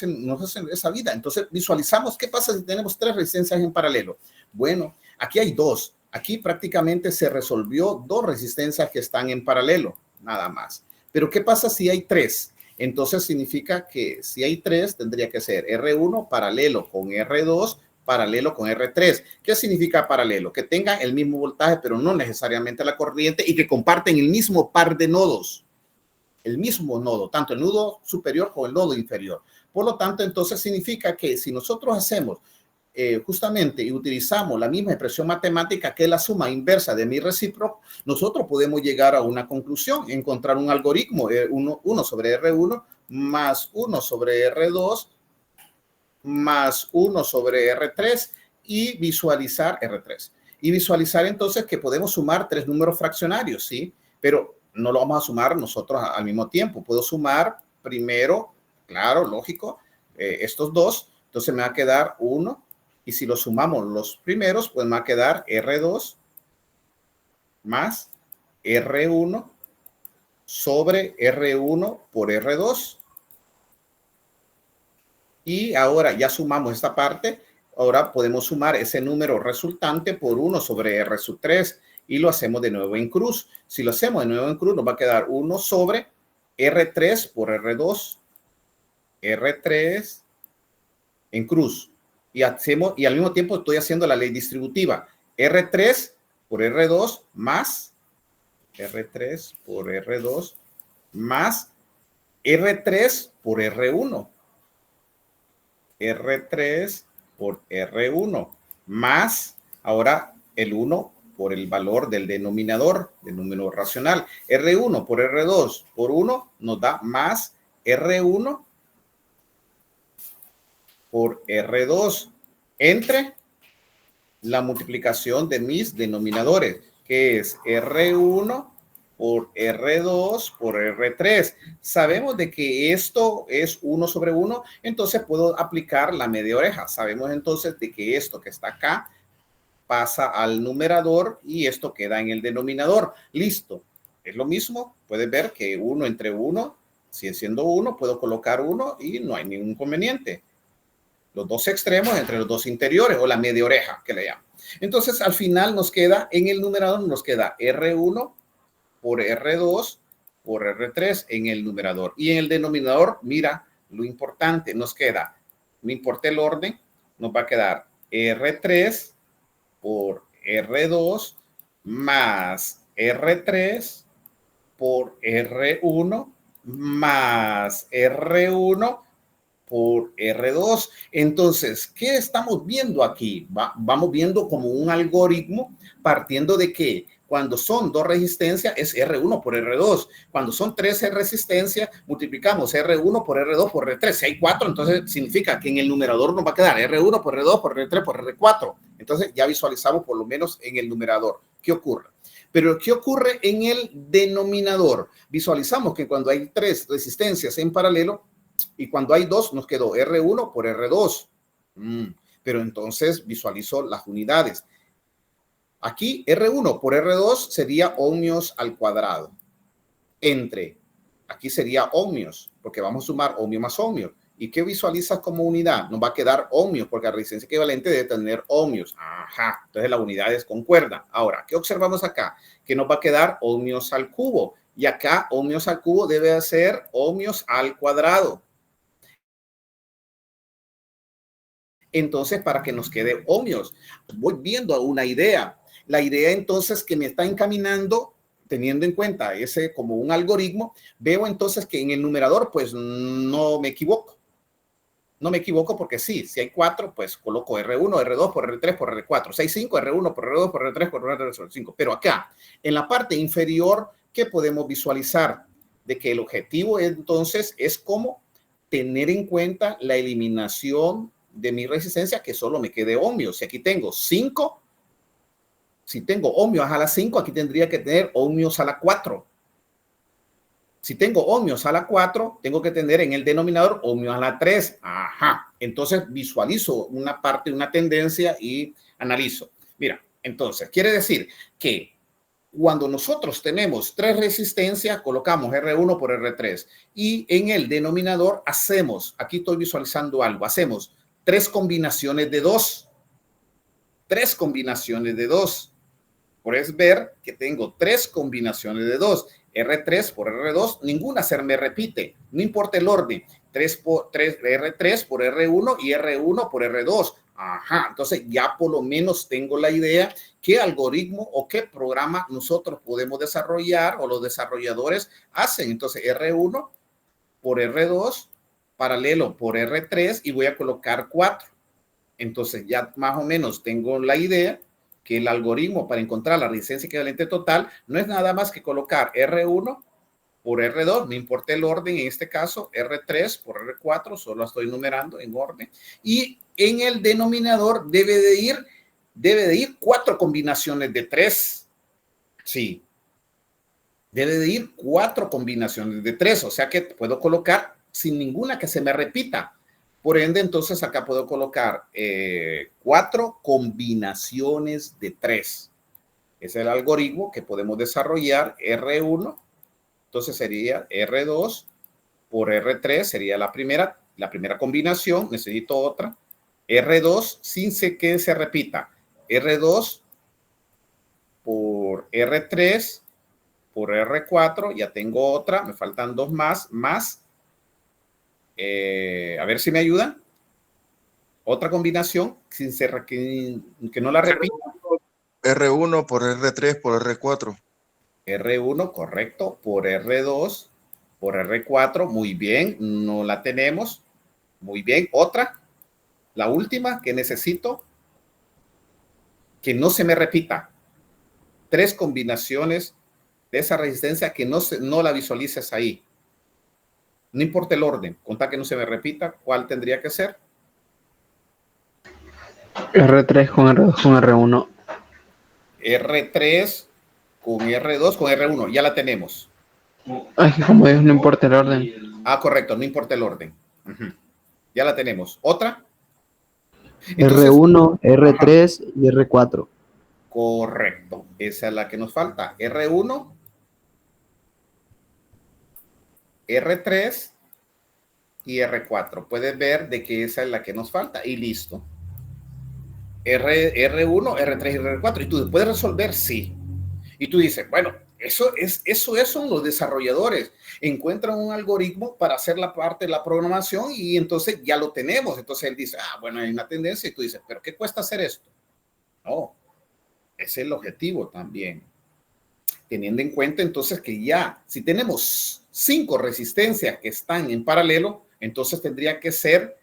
nos hacen esa vida. Entonces visualizamos qué pasa si tenemos 3 resistencias en paralelo. Bueno, aquí hay 2. Aquí prácticamente se resolvió 2 resistencias que están en paralelo, nada más. Pero ¿qué pasa si hay 3? Entonces significa que si hay 3, tendría que ser R1 paralelo con R2 paralelo con R3. ¿Qué significa paralelo? Que tengan el mismo voltaje, pero no necesariamente la corriente, y que comparten el mismo par de nodos. El mismo nodo, tanto el nodo superior como el nodo inferior. Por lo tanto, entonces significa que si nosotros hacemos justamente y utilizamos la misma expresión matemática que es la suma inversa de mi recíproco, nosotros podemos llegar a una conclusión, encontrar un algoritmo, 1 sobre R1 más 1 sobre R2 más 1 sobre R3 y visualizar R3. Y visualizar entonces que podemos sumar 3 números fraccionarios, ¿sí? Pero no lo vamos a sumar nosotros al mismo tiempo. Puedo sumar primero, claro, lógico, estos dos. Entonces me va a quedar 1. Y si lo sumamos los primeros, pues me va a quedar R2 más R1 sobre R1 por R2. Y ahora ya sumamos esta parte. Ahora podemos sumar ese número resultante por 1 sobre R sub 3 y lo hacemos de nuevo en cruz. Si lo hacemos de nuevo en cruz, nos va a quedar 1 sobre R3 por R2, R3 en cruz. Y al mismo tiempo estoy haciendo la ley distributiva. R3 por R2 más R3 por R2 más R3 por R1. R3 por R1 más ahora el 1 por el valor del denominador racional. R1 por R2 por 1 nos da más R1 por R2 entre la multiplicación de mis denominadores, que es R1 por R2 por R3. Sabemos de que esto es 1 sobre 1, entonces puedo aplicar la media oreja. Sabemos entonces de que esto que está acá pasa al numerador y esto queda en el denominador. Listo. Es lo mismo. Puedes ver que 1 entre 1 sigue siendo 1. Puedo colocar 1 y no hay ningún inconveniente. Los dos extremos entre los dos interiores, o la media oreja que le llaman. Entonces al final nos queda, en el numerador nos queda R1 por R2 por R3 en el numerador. Y en el denominador, mira lo importante, nos queda, no importa el orden, nos va a quedar R3 por R2 más R3 por R1 más R1 por R2. Entonces, ¿qué estamos viendo aquí? Vamos viendo como un algoritmo partiendo de que cuando son dos resistencias es R1 por R2. Cuando son tres resistencias, multiplicamos R1 por R2 por R3. Si hay 4, entonces significa que en el numerador nos va a quedar R1 por R2 por R3 por R4. Entonces ya visualizamos por lo menos en el numerador. ¿Qué ocurre? Pero ¿qué ocurre en el denominador? Visualizamos que cuando hay tres resistencias en paralelo, y cuando hay dos, nos quedó R1 por R2. Pero entonces visualizo las unidades. Aquí R1 por R2 sería ohmios al cuadrado. Aquí sería ohmios, porque vamos a sumar ohmio más ohmio. ¿Y qué visualizas como unidad? Nos va a quedar ohmios, porque la resistencia equivalente debe tener ohmios. Ajá, entonces la unidad es concuerda. Ahora, ¿qué observamos acá? Que nos va a quedar ohmios al cubo. Y acá ohmios al cubo debe ser ohmios al cuadrado. Entonces, para que nos quede ohmios, voy viendo una idea. La idea entonces que me está encaminando, teniendo en cuenta ese como un algoritmo, veo entonces que en el numerador pues no me equivoco. No me equivoco porque sí, si hay 4, pues coloco R1, R2 por R3 por R4. Si hay 5, R1 por R2 por R3 por R5. Pero acá, en la parte inferior, ¿qué podemos visualizar? De que el objetivo entonces es como tener en cuenta la eliminación de mi resistencia, que solo me quede ohmios. Si aquí tengo 5, si tengo ohmios a la 5, aquí tendría que tener ohmios a la 4. Si tengo ohmios a la 4, tengo que tener en el denominador ohmios a la 3. Ajá. Entonces visualizo una parte, una tendencia y analizo. Mira, entonces quiere decir que cuando nosotros tenemos tres resistencias, colocamos R1 por R3 y en el denominador hacemos, aquí estoy visualizando algo, hacemos tres combinaciones de 2. Tres combinaciones de 2. Puedes ver que tengo tres combinaciones de 2. R3 por R2, ninguna se me repite, no importa el orden. 3 por 3, R3 por R1 y R1 por R2. Ajá, entonces ya por lo menos tengo la idea qué algoritmo o qué programa nosotros podemos desarrollar o los desarrolladores hacen. Entonces R1 por R2, paralelo por R3 y voy a colocar 4. Entonces ya más o menos tengo la idea que el algoritmo para encontrar la resistencia equivalente total no es nada más que colocar R1 por R2, no importa el orden, en este caso R3 por R4, solo estoy numerando en orden, y en el denominador debe de ir 4 combinaciones de 3. Sí, debe de ir 4 combinaciones de 3, o sea que puedo colocar sin ninguna que se me repita. Por ende, entonces acá puedo colocar 4 combinaciones de 3. Es el algoritmo que podemos desarrollar. R1, entonces sería R2 por R3, sería la primera combinación. Necesito otra. R2 sin que se repita. R2 por R3 por R4, ya tengo otra, me faltan 2 más, a ver si me ayudan. Otra combinación, sin ser, que no la repita. R1 por R3 por R4. R1, correcto, por R2, por R4, muy bien, no la tenemos. Muy bien, otra, la última que necesito, que no se me repita. 3 combinaciones de esa resistencia que no la visualices ahí. No importa el orden, contar que no se me repita, ¿cuál tendría que ser? R3 con R2 con R1. R3 con R2 con R1, ya la tenemos. Es que como digo, no importa el orden. Ah, correcto, no importa el orden. Ya la tenemos. ¿Otra? Entonces, R1, R3 y R4. Correcto, esa es la que nos falta. R1, R3 y R4. Puedes ver de que esa es la que nos falta y listo. R1, R3 y R4. Y tú puedes resolver, sí. Y tú dices, bueno, eso son los desarrolladores. Encuentran un algoritmo para hacer la parte de la programación y entonces ya lo tenemos. Entonces él dice, bueno, hay una tendencia y tú dices, pero ¿qué cuesta hacer esto? No. Es el objetivo también. Teniendo en cuenta entonces que ya, si tenemos 5 resistencias que están en paralelo, entonces tendría que ser,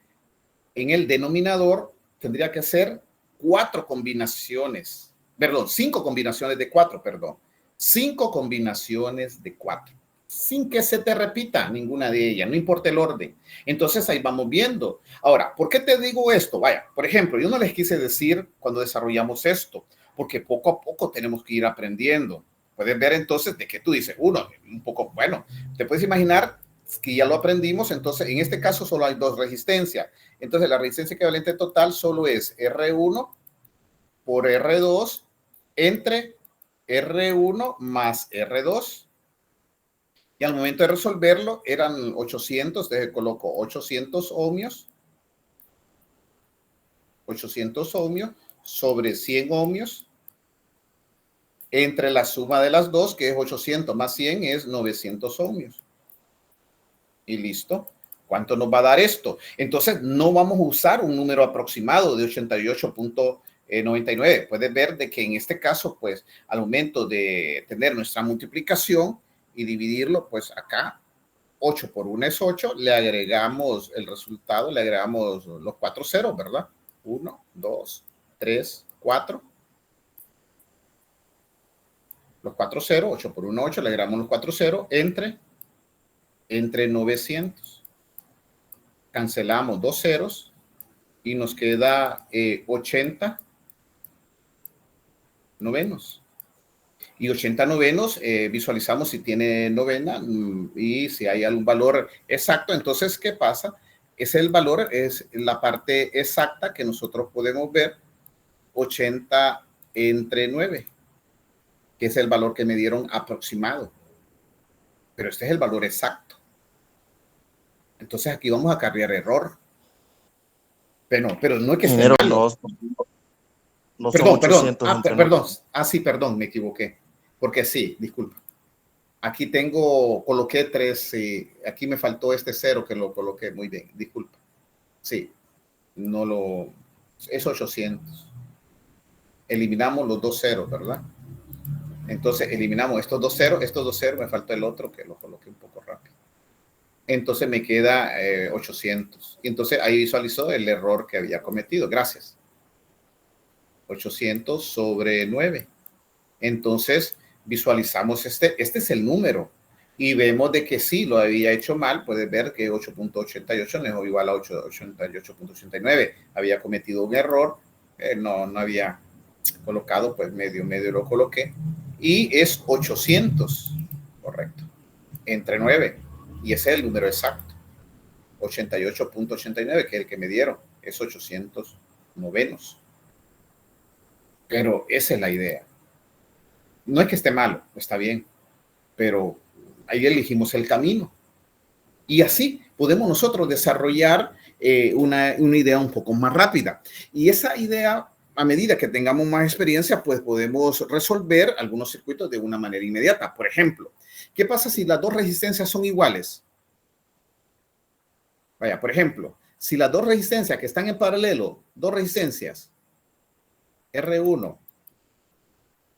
en el denominador, tendría que ser 4 combinaciones, perdón, 5 combinaciones de 4, perdón. 5 combinaciones de 4, sin que se te repita ninguna de ellas, no importa el orden. Entonces ahí vamos viendo. Ahora, ¿por qué te digo esto? Vaya, por ejemplo, yo no les quise decir cuando desarrollamos esto, porque poco a poco tenemos que ir aprendiendo. Puedes ver entonces de que tú dices, uno, un poco, bueno, te puedes imaginar que ya lo aprendimos, entonces en este caso solo hay 2 resistencias. Entonces la resistencia equivalente total solo es R1 por R2 entre R1 más R2. Y al momento de resolverlo eran 800, entonces coloco 800 ohmios sobre 100 ohmios entre la suma de las dos, que es 800 más 100, es 900 ohmios. Y listo. ¿Cuánto nos va a dar esto? Entonces, no vamos a usar un número aproximado de 88.99. Puedes ver de que en este caso, pues, al momento de tener nuestra multiplicación y dividirlo, pues acá, 8 por 1 es 8, le agregamos el resultado, le agregamos los 4 ceros, ¿verdad? 1, 2, 3, 4. Los 4 ceros, 8 por 1, 8, le agregamos los 4 ceros entre 900. Cancelamos 2 ceros y nos queda 80 novenos. Y 80 novenos, visualizamos si tiene novena y si hay algún valor exacto. Entonces, ¿qué pasa? Es el valor, es la parte exacta que nosotros podemos ver, 80 entre 9. Que es el valor que me dieron aproximado. Pero este es el valor exacto. Entonces aquí vamos a cargar error. Pero no es que esté malo. No Perdón, son 800 perdón. Sí, perdón, me equivoqué. Porque sí, disculpa. Aquí coloqué 3, aquí me faltó este 0 que lo coloqué muy bien, disculpa. Sí, es 800. Eliminamos los 2 ceros, ¿verdad? Entonces eliminamos estos 2 ceros, me faltó el otro que lo coloqué un poco rápido. Entonces me queda 800. Y entonces ahí visualizó el error que había cometido. Gracias. 800 sobre 9. Entonces visualizamos este es el número. Y vemos de que sí, lo había hecho mal. Puedes ver que 8.88 no es igual a 88.89. Había cometido un error. No había colocado, pues medio lo coloqué. Y es 800, correcto, entre 9. Y ese es el número exacto. 88.89, que es el que me dieron. Es 800 novenos. Pero esa es la idea. No es que esté malo, está bien. Pero ahí elegimos el camino. Y así podemos nosotros desarrollar una idea un poco más rápida. Y esa idea, a medida que tengamos más experiencia, pues podemos resolver algunos circuitos de una manera inmediata. Por ejemplo, ¿qué pasa si las 2 resistencias son iguales? Vaya, por ejemplo, si las 2 resistencias que están en paralelo, 2 resistencias, R1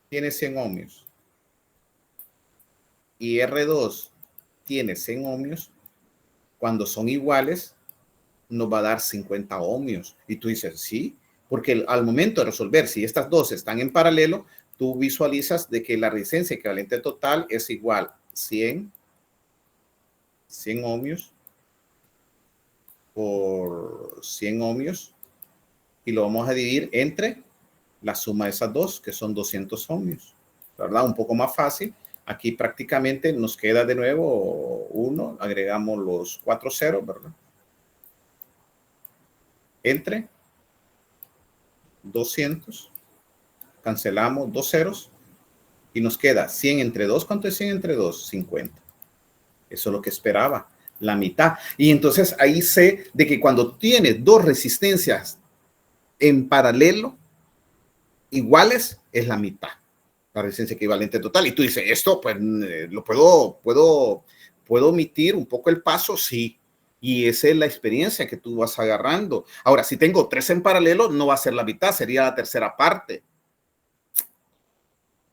tiene 100 ohmios y R2 tiene 100 ohmios, cuando son iguales, nos va a dar 50 ohmios. Y tú dices, sí, porque al momento de resolver, si estas 2 están en paralelo, tú visualizas de que la resistencia equivalente total es igual 100 ohmios por 100 ohmios, y lo vamos a dividir entre la suma de esas 2, que son 200 ohmios, ¿verdad? Un poco más fácil. Aquí prácticamente nos queda de nuevo 1, agregamos los 4 ceros, ¿verdad? Entre 200, cancelamos 2 ceros y nos queda 100 entre 2. ¿Cuánto es 100 entre 2? 50. Eso es lo que esperaba, la mitad. Y entonces ahí sé de que cuando tienes 2 resistencias en paralelo iguales, es la mitad, la resistencia equivalente total. Y tú dices, esto pues lo puedo omitir un poco el paso, sí. Y esa es la experiencia que tú vas agarrando. Ahora, si tengo 3 en paralelo, no va a ser la mitad, sería la tercera parte.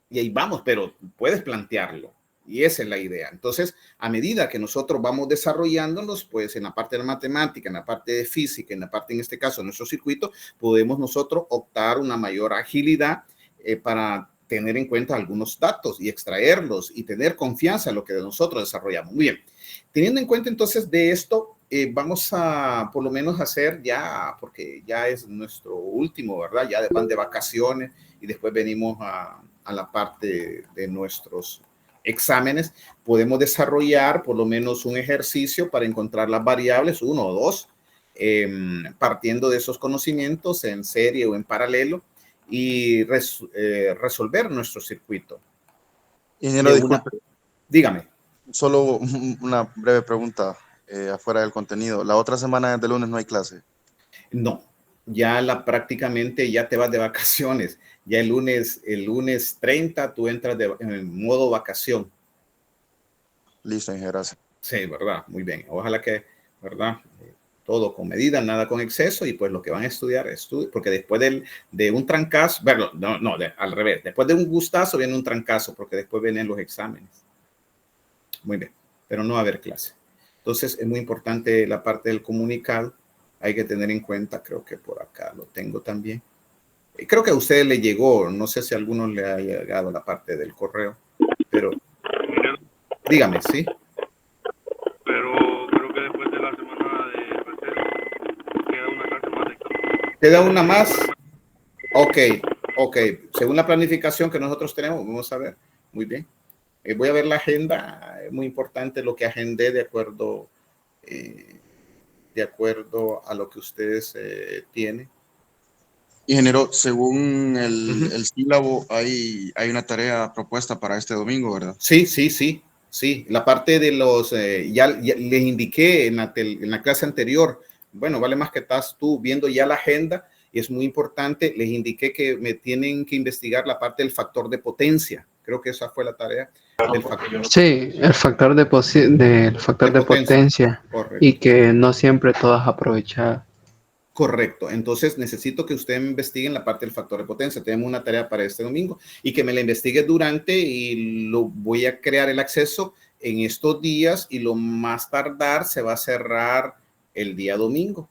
y ahí vamos, pero puedes plantearlo. Y esa es la idea. Entonces, a medida que nosotros vamos desarrollándonos, pues en la parte de la matemática, en la parte de física, en la parte, en este caso, de nuestro circuito, podemos nosotros optar una mayor agilidad para tener en cuenta algunos datos y extraerlos y tener confianza en lo que nosotros desarrollamos. Muy bien. Teniendo en cuenta entonces de esto, vamos a por lo menos hacer ya, porque ya es nuestro último, ¿verdad? Ya van de vacaciones y después venimos a la parte de nuestros exámenes. Podemos desarrollar por lo menos un ejercicio para encontrar las variables, 1 o 2, partiendo de esos conocimientos en serie o en paralelo y resolver nuestro circuito. Ingeniero, disculpe, Dígame. solo una breve pregunta afuera del contenido. ¿La otra semana de lunes no hay clase? No, ya prácticamente ya te vas de vacaciones. Ya el lunes 30 tú entras en modo vacación. Listo, ingeniero, gracias. Sí, ¿verdad? Muy bien. Ojalá que, ¿verdad? Todo con medida, nada con exceso, y pues lo que van a estudiar, porque después de un trancazo, bueno, no, al revés, después de un gustazo viene un trancazo, porque después vienen los exámenes. Muy bien, pero no va a haber clase. Entonces es muy importante la parte del comunicado, hay que tener en cuenta, creo que por acá lo tengo también. Creo que a usted le llegó, no sé si a alguno le ha llegado la parte del correo, pero dígame, ¿sí? Pero creo que después de la semana de receso queda una clase más de campo. ¿Queda una más? Ok. Según la planificación que nosotros tenemos, vamos a ver. Muy bien. Voy a ver la agenda. Es muy importante lo que agendé de acuerdo a lo que ustedes tienen. Ingeniero, según el sílabo, hay una tarea propuesta para este domingo, ¿verdad? Sí. La parte de los, ya les indiqué en la clase anterior, bueno, vale más que estás tú viendo ya la agenda, y es muy importante, les indiqué que me tienen que investigar la parte del factor de potencia. Creo que esa fue la tarea del factor. Sí, el factor del factor de potencia, Correcto. y que no siempre todas aprovechadas. Correcto. Entonces necesito que usted me investigue en la parte del factor de potencia. Tenemos una tarea para este domingo y que me la investigue durante, y lo voy a crear el acceso en estos días, y lo más tardar se va a cerrar el día domingo.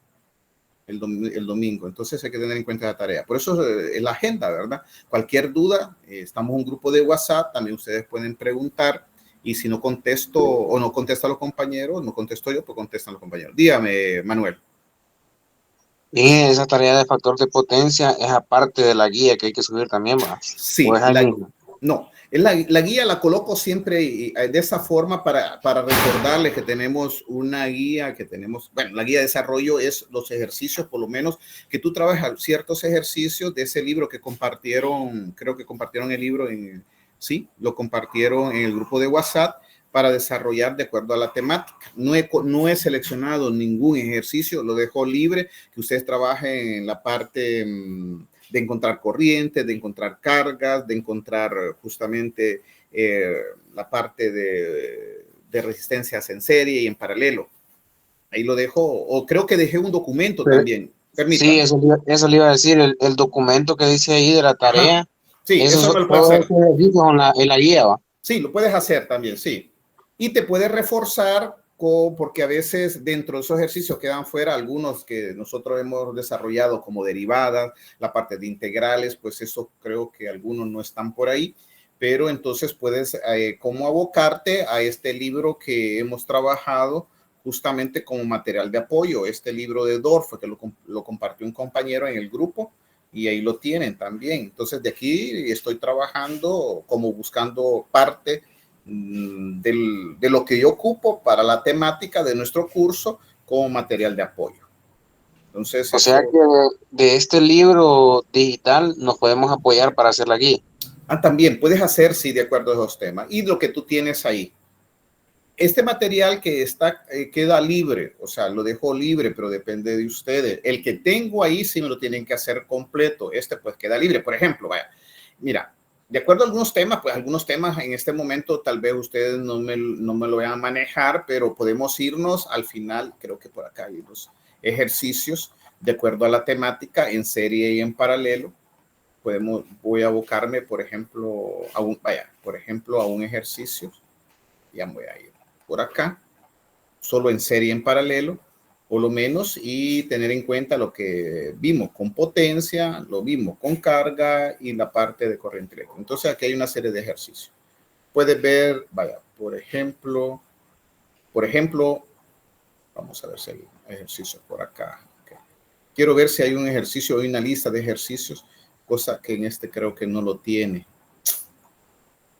El domingo. Entonces hay que tener en cuenta la tarea. Por eso es la agenda, ¿verdad? Cualquier duda, estamos en un grupo de WhatsApp, también ustedes pueden preguntar, y si no contesto o no contesta a los compañeros, no contesto yo, pues contestan los compañeros. Dígame, Manuel. Y esa tarea de factor de potencia es aparte de la guía que hay que subir también, ¿va? Sí, no, la guía la coloco siempre de esa forma para recordarles que tenemos una guía, bueno, la guía de desarrollo es los ejercicios, por lo menos que tú trabajas ciertos ejercicios de ese libro que compartieron, creo que compartieron el libro sí, lo compartieron en el grupo de WhatsApp, para desarrollar de acuerdo a la temática. No he seleccionado ningún ejercicio, lo dejo libre, que ustedes trabajen en la parte de encontrar corriente, de encontrar cargas, de encontrar justamente la parte de resistencias en serie y en paralelo. Ahí lo dejo, o creo que dejé un documento también. Permítame. Sí, eso le iba a decir, el documento que dice ahí de la tarea. Ajá. Sí, eso me lo puedo hacer. En la guía, ¿va? Sí, lo puedes hacer también, sí. Y te puedes reforzar porque a veces dentro de esos ejercicios quedan fuera algunos que nosotros hemos desarrollado como derivadas, la parte de integrales, pues eso creo que algunos no están por ahí, pero entonces puedes como abocarte a este libro que hemos trabajado justamente como material de apoyo, este libro de Dorf, que lo compartió un compañero en el grupo, y ahí lo tienen también. Entonces de aquí estoy trabajando como buscando parte de lo que yo ocupo para la temática de nuestro curso como material de apoyo. Entonces, o sea que de este libro digital nos podemos apoyar para hacer la guía. También puedes hacer, sí, de acuerdo a esos temas. Y lo que tú tienes ahí. Este material que está queda libre, o sea, lo dejo libre, pero depende de ustedes. El que tengo ahí sí me lo tienen que hacer completo. Este pues queda libre. Por ejemplo, vaya, mira, de acuerdo a algunos temas, pues algunos temas en este momento tal vez ustedes no me lo vayan a manejar, pero podemos irnos al final. Creo que por acá hay los ejercicios de acuerdo a la temática en serie y en paralelo. voy a abocarme, por ejemplo, a un ejercicio. Ya voy a ir por acá, solo en serie en paralelo, por lo menos, y tener en cuenta lo que vimos con potencia, lo vimos con carga y la parte de corriente eléctrica. Entonces aquí hay una serie de ejercicios. Puedes ver, vaya, por ejemplo, vamos a ver si hay ejercicios por acá. Okay. Quiero ver si hay un ejercicio, hay una lista de ejercicios, cosa que en este creo que no lo tiene.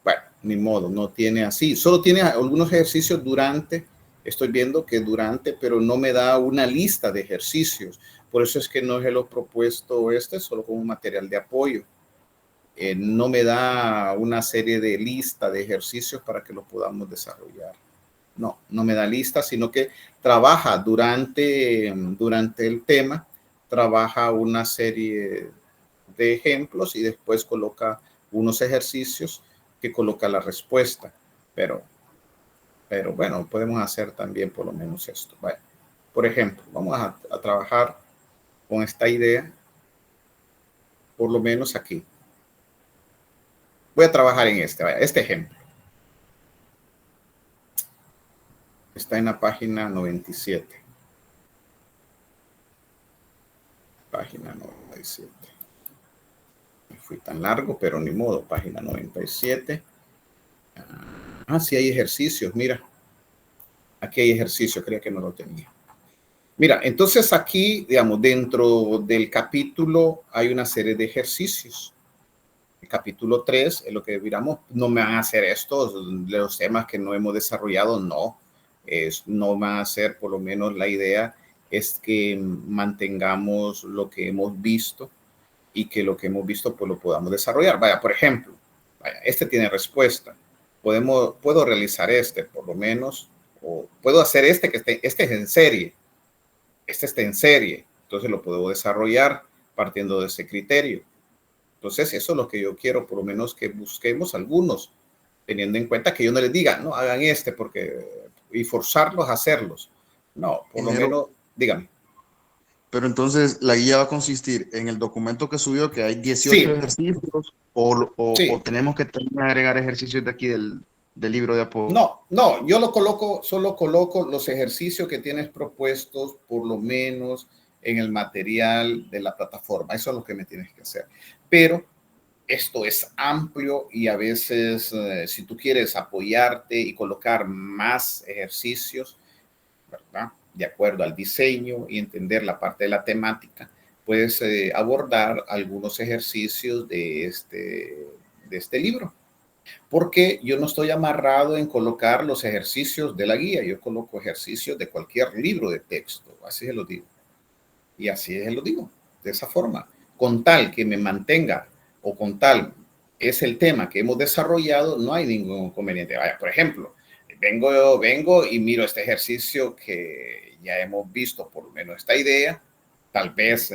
Bueno, ni modo, no tiene así. Solo tiene algunos ejercicios durante, estoy viendo que durante, pero no me da una lista de ejercicios. Por eso es que no se lo he propuesto solo como un material de apoyo. No me da una serie de lista de ejercicios para que lo podamos desarrollar. No me da lista, sino que trabaja durante el tema, trabaja una serie de ejemplos y después coloca unos ejercicios que coloca la respuesta. Pero bueno, podemos hacer también por lo menos esto. Vale. Por ejemplo, vamos a trabajar con esta idea, por lo menos aquí. Voy a trabajar en este ejemplo. Está en la página 97. Página 97. Me fui tan largo, pero ni modo. Página 97. Sí hay ejercicios, mira. Aquí hay ejercicios, creía que no lo tenía. Mira, entonces aquí, digamos, dentro del capítulo hay una serie de ejercicios. El capítulo 3 es lo que miramos. No me van a hacer estos, los temas que no hemos desarrollado, no. No va a ser, por lo menos la idea es que mantengamos lo que hemos visto y que lo que hemos visto pues lo podamos desarrollar. Vaya, por ejemplo, este tiene respuesta. Puedo realizar por lo menos, o puedo hacer este es en serie. Este está en serie, entonces lo puedo desarrollar partiendo de ese criterio. Entonces eso es lo que yo quiero, por lo menos que busquemos algunos, teniendo en cuenta que yo no les diga, no, hagan y forzarlos a hacerlos. No, por lo menos, dígame. Pero entonces la guía va a consistir en el documento que subió, que hay 18 ejercicios, o tenemos que también agregar ejercicios de aquí del libro de apoyo. No, yo solo coloco los ejercicios que tienes propuestos, por lo menos en el material de la plataforma. Eso es lo que me tienes que hacer. Pero esto es amplio y a veces si tú quieres apoyarte y colocar más ejercicios, ¿verdad? De acuerdo al diseño y entender la parte de la temática, puedes abordar algunos ejercicios de este libro. Porque yo no estoy amarrado en colocar los ejercicios de la guía, yo coloco ejercicios de cualquier libro de texto, así se lo digo. Y así se lo digo, de esa forma. Con tal que me mantenga o con tal es el tema que hemos desarrollado, no hay ningún inconveniente. Vaya, por ejemplo, vengo y miro este ejercicio que ya hemos visto, por lo menos esta idea, tal vez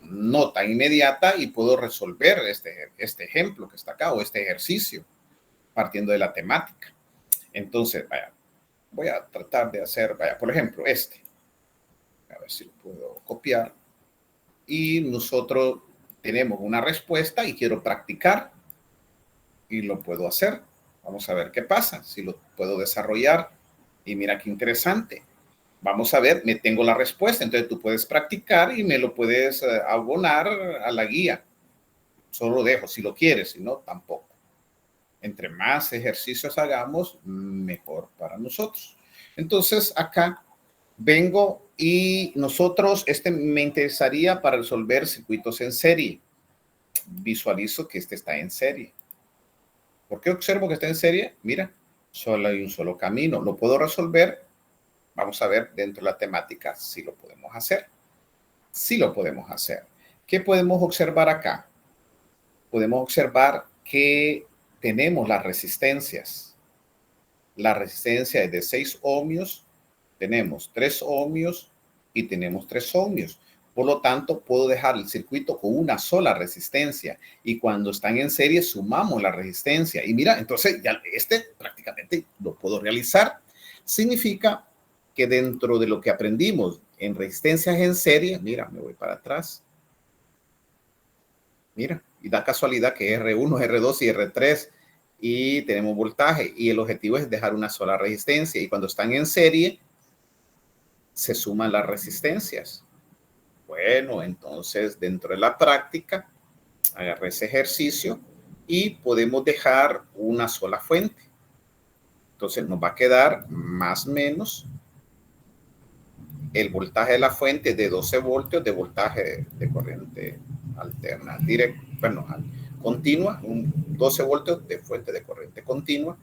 no tan inmediata, y puedo resolver este ejemplo que está acá o este ejercicio partiendo de la temática. Entonces, vaya, voy a tratar de hacer, por ejemplo, a ver si lo puedo copiar, y nosotros tenemos una respuesta y quiero practicar y lo puedo hacer. Vamos a ver qué pasa, si lo puedo desarrollar. Y mira qué interesante. Vamos a ver, me tengo la respuesta, entonces tú puedes practicar y me lo puedes abonar a la guía. Solo lo dejo, si lo quieres, si no, tampoco. Entre más ejercicios hagamos, mejor para nosotros. Entonces, acá vengo y nosotros, me interesaría para resolver circuitos en serie. Visualizo que está en serie. ¿Por qué observo que está en serie? Mira, solo hay un solo camino. ¿Lo puedo resolver? Vamos a ver dentro de la temática si lo podemos hacer. Sí lo podemos hacer. ¿Qué podemos observar acá? Podemos observar que tenemos las resistencias. La resistencia es de 6 ohmios, tenemos 3 ohmios y tenemos 3 ohmios. Por lo tanto, puedo dejar el circuito con una sola resistencia, y cuando están en serie sumamos la resistencia. Y mira, entonces ya prácticamente lo puedo realizar. Significa que dentro de lo que aprendimos en resistencias en serie, mira, me voy para atrás. Mira, y da casualidad que R1, R2 y R3 y tenemos voltaje y el objetivo es dejar una sola resistencia y cuando están en serie se suman las resistencias. Bueno, entonces dentro de la práctica agarré ese ejercicio y podemos dejar una sola fuente. Entonces nos va a quedar más o menos el voltaje de la fuente de 12 voltios de voltaje de corriente alterna, directa, bueno, continua, 12 voltios de fuente de corriente continua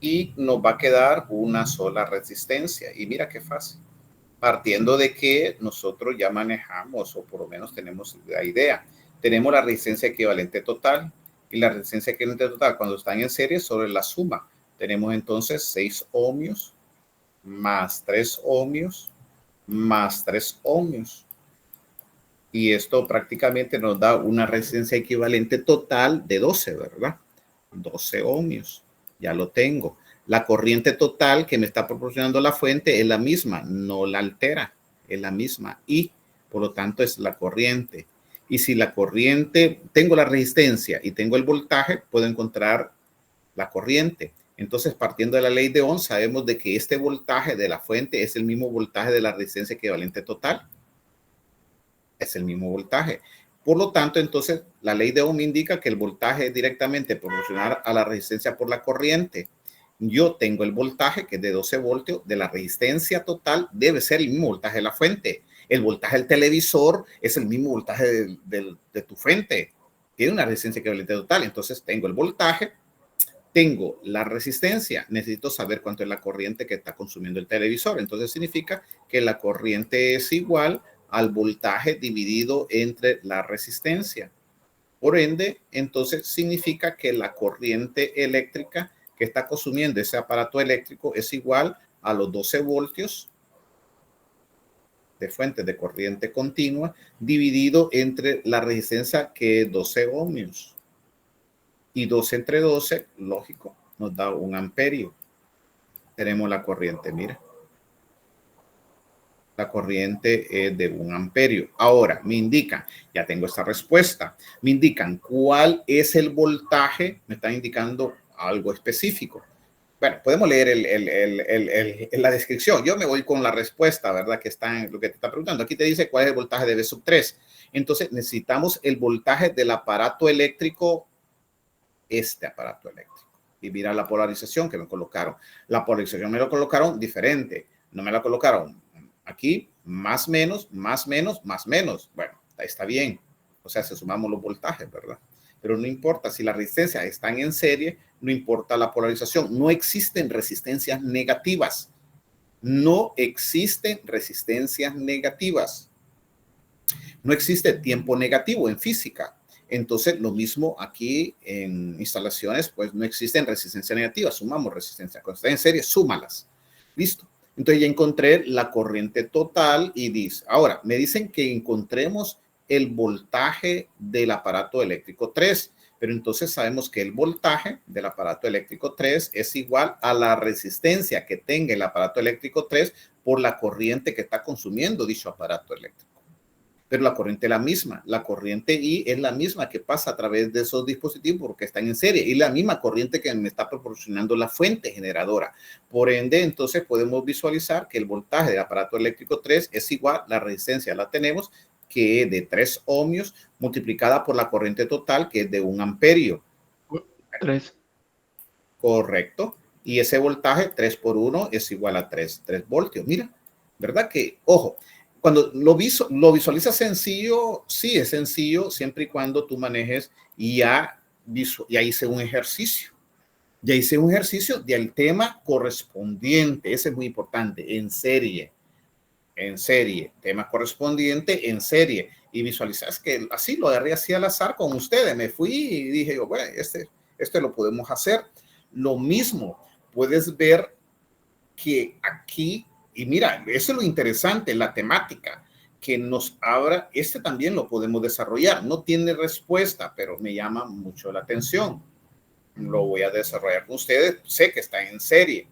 y nos va a quedar una sola resistencia. Y mira qué fácil. Partiendo de que nosotros ya manejamos o por lo menos tenemos la idea. Tenemos la resistencia equivalente total y la resistencia equivalente total cuando están en serie sobre la suma. Tenemos entonces 6 ohmios más 3 ohmios más 3 ohmios. Y esto prácticamente nos da una resistencia equivalente total de 12, ¿verdad? 12 ohmios. Ya lo tengo. La corriente total que me está proporcionando la fuente es la misma, no la altera, es la misma y por lo tanto es la corriente. Y si la corriente, tengo la resistencia y tengo el voltaje, puedo encontrar la corriente. Entonces, partiendo de la ley de Ohm, sabemos de que este voltaje de la fuente es el mismo voltaje de la resistencia equivalente total. Es el mismo voltaje. Por lo tanto, entonces, la ley de Ohm indica que el voltaje es directamente proporcional a la resistencia por la corriente. Yo tengo el voltaje que es de 12 voltios de la resistencia total, debe ser el mismo voltaje de la fuente. El voltaje del televisor es el mismo voltaje de tu fuente. Tiene una resistencia equivalente total. Entonces, tengo el voltaje, tengo la resistencia. Necesito saber cuánto es la corriente que está consumiendo el televisor. Entonces, significa que la corriente es igual al voltaje dividido entre la resistencia. Por ende, entonces significa que la corriente eléctrica que está consumiendo ese aparato eléctrico es igual a los 12 voltios de fuente de corriente continua dividido entre la resistencia que es 12 ohmios. Y 12 entre 12, lógico, nos da 1 amperio. Tenemos la corriente, mira. La corriente es de 1 amperio. Ahora, me indican, ya tengo esta respuesta, me indican cuál es el voltaje, me están indicando algo específico. Bueno, podemos leer la descripción. Yo me voy con la respuesta, ¿verdad? Que está en lo que te está preguntando. Aquí te dice cuál es el voltaje de V sub 3. Entonces, necesitamos el voltaje del aparato eléctrico, este aparato eléctrico. Y mira la polarización que me colocaron. La polarización me lo colocaron diferente. No me la colocaron aquí, más menos, más menos, más menos. Bueno, está bien. O sea, se sumamos los voltajes, ¿verdad? Pero no importa si las resistencias están en serie, no importa la polarización. No existen resistencias negativas. No existen resistencias negativas. No existe tiempo negativo en física. Entonces, lo mismo aquí en instalaciones, pues no existen resistencias negativas. Sumamos resistencia. Cuando están en serie, súmalas. Listo. Entonces ya encontré la corriente total y dice, ahora me dicen que encontremos el voltaje del aparato eléctrico 3, pero entonces sabemos que el voltaje del aparato eléctrico 3 es igual a la resistencia que tenga el aparato eléctrico 3 por la corriente que está consumiendo dicho aparato eléctrico. Pero la corriente es la misma, la corriente I es la misma que pasa a través de esos dispositivos porque están en serie y la misma corriente que me está proporcionando la fuente generadora. Por ende, entonces podemos visualizar que el voltaje del aparato eléctrico 3 es igual, la resistencia la tenemos, que es de 3 ohmios multiplicada por la corriente total que es de 1 amperio. 3. Correcto. Y ese voltaje 3 por 1 es igual a 3 voltios. Mira, ¿verdad que, ojo, cuando lo visualizas sencillo, sí es sencillo siempre y cuando tú manejes y ya hice un ejercicio. Ya hice un ejercicio del tema correspondiente. Ese es muy importante, en serie. En serie, tema correspondiente en serie. Y visualizas que así lo agarré así al azar con ustedes. Me fui y dije, bueno, este lo podemos hacer. Lo mismo, puedes ver que aquí, y mira, eso es lo interesante, la temática que nos abra, también lo podemos desarrollar. No tiene respuesta, pero me llama mucho la atención. Lo voy a desarrollar con ustedes. Sé que está en serie.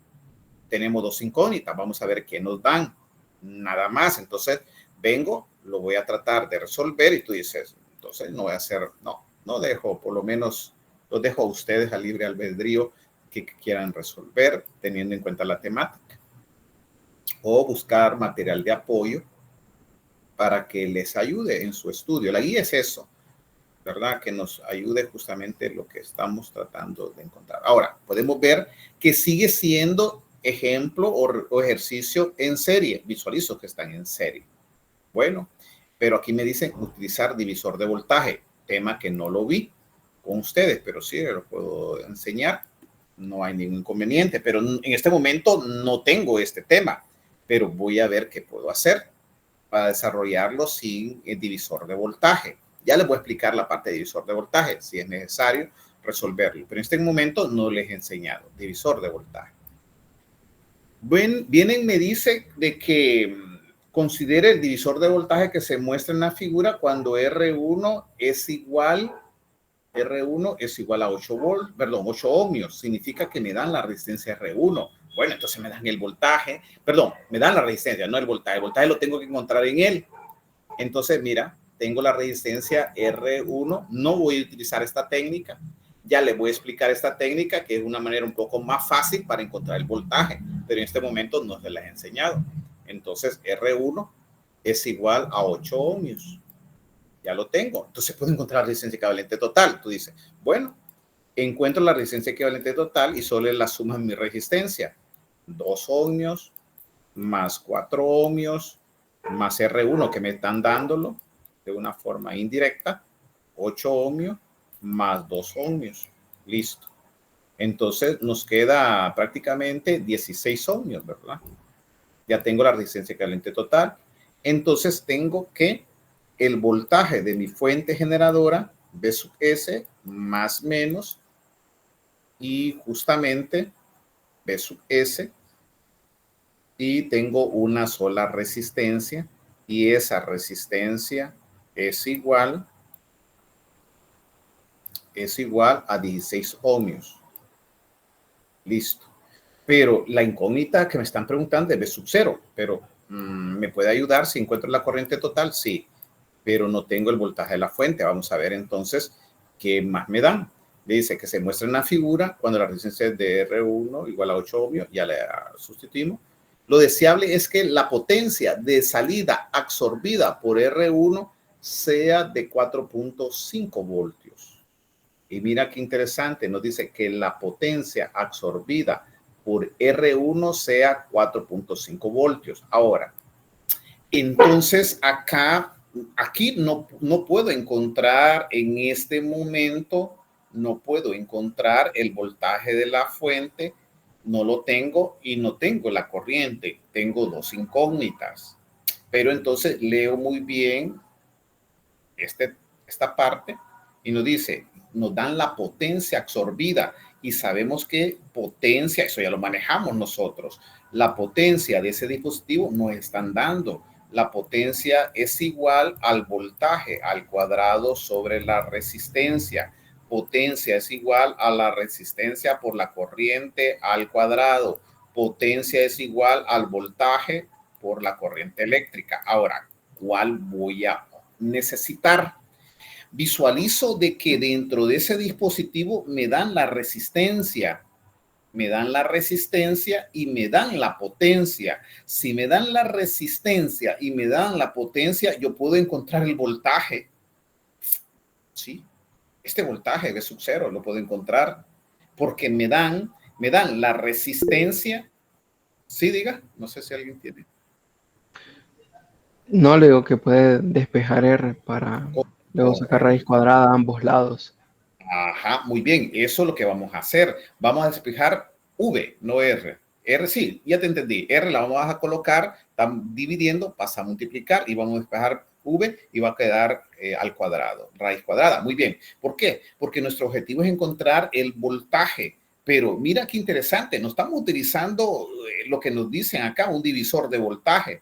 Tenemos 2 incógnitas. Vamos a ver qué nos dan. Nada más. Entonces, vengo, lo voy a tratar de resolver y tú dices, entonces no voy a hacer, no, No dejo, por lo menos, los dejo a ustedes a libre albedrío que quieran resolver teniendo en cuenta la temática. O buscar material de apoyo para que les ayude en su estudio. La guía es eso, ¿verdad? Que nos ayude justamente lo que estamos tratando de encontrar. Ahora, podemos ver que sigue siendo ejemplo o ejercicio en serie. Visualizo que están en serie. Bueno, pero aquí me dicen utilizar divisor de voltaje, tema que no lo vi con ustedes, pero sí lo puedo enseñar. No hay ningún inconveniente, pero en este momento no tengo este tema, pero voy a ver qué puedo hacer para desarrollarlo sin el divisor de voltaje. Ya les voy a explicar la parte de divisor de voltaje, si es necesario resolverlo, pero en este momento no les he enseñado divisor de voltaje. Vienen, me dice de que considere el divisor de voltaje que se muestra en la figura cuando R1 es igual a 8 ohmios. Significa que me dan la resistencia R1. Bueno, entonces me dan el voltaje, me dan la resistencia, no el voltaje. El voltaje lo tengo que encontrar en él. Entonces, mira, tengo la resistencia R1. No voy a utilizar esta técnica. Ya les voy a explicar esta técnica, que es una manera un poco más fácil para encontrar el voltaje, pero en este momento no se las he enseñado. Entonces, R1 es igual a 8 ohmios. Ya lo tengo. Entonces, puedo encontrar la resistencia equivalente total. Tú dices, bueno, encuentro la resistencia equivalente total y solo la suma de mi resistencia. 2 ohmios más 4 ohmios más R1 que me están dándolo de una forma indirecta. 8 ohmios más 2 ohmios. Listo. Entonces nos queda prácticamente 16 ohmios, ¿verdad? Ya tengo la resistencia equivalente total. Entonces tengo que el voltaje de mi fuente generadora, V sub S, más menos, y justamente V sub S, y tengo una sola resistencia, y esa resistencia es igual a 16 ohmios. Listo. Pero la incógnita que me están preguntando es V sub 0, pero ¿me puede ayudar si encuentro la corriente total? Sí, pero no tengo el voltaje de la fuente. Vamos a ver entonces qué más me dan. Dice que se muestra en la figura cuando la resistencia es de R1 igual a 8 ohmios, ya la sustituimos. Lo deseable es que la potencia de salida absorbida por R1 sea de 4.5 voltios. Y mira qué interesante, nos dice que la potencia absorbida por R1 sea 4.5 voltios. Ahora, entonces aquí no puedo encontrar en este momento, no puedo encontrar el voltaje de la fuente, no lo tengo y no tengo la corriente, tengo dos incógnitas. Pero entonces leo muy bien esta parte y nos dice, nos dan la potencia absorbida y sabemos que potencia, eso ya lo manejamos nosotros, la potencia de ese dispositivo nos están dando. La potencia es igual al voltaje al cuadrado sobre la resistencia. Potencia es igual a la resistencia por la corriente al cuadrado. Potencia es igual al voltaje por la corriente eléctrica. Ahora, ¿cuál voy a necesitar? Visualizo de que dentro de ese dispositivo me dan la resistencia y me dan la potencia. Si me dan la resistencia y me dan la potencia, yo puedo encontrar el voltaje. Sí, este voltaje V sub 0 lo puedo encontrar porque me dan la resistencia. Sí, diga, no sé si alguien tiene. No, le digo que puede despejar R para luego sacar raíz cuadrada a ambos lados. Ajá, muy bien, eso es lo que vamos a hacer. Vamos a despejar V, no R. R sí, ya te entendí. R la vamos a colocar, están dividiendo, pasa a multiplicar y vamos a despejar V y va a quedar al cuadrado, raíz cuadrada. Muy bien. ¿Por qué? Porque nuestro objetivo es encontrar el voltaje. Pero mira qué interesante, no estamos utilizando lo que nos dicen acá, un divisor de voltaje.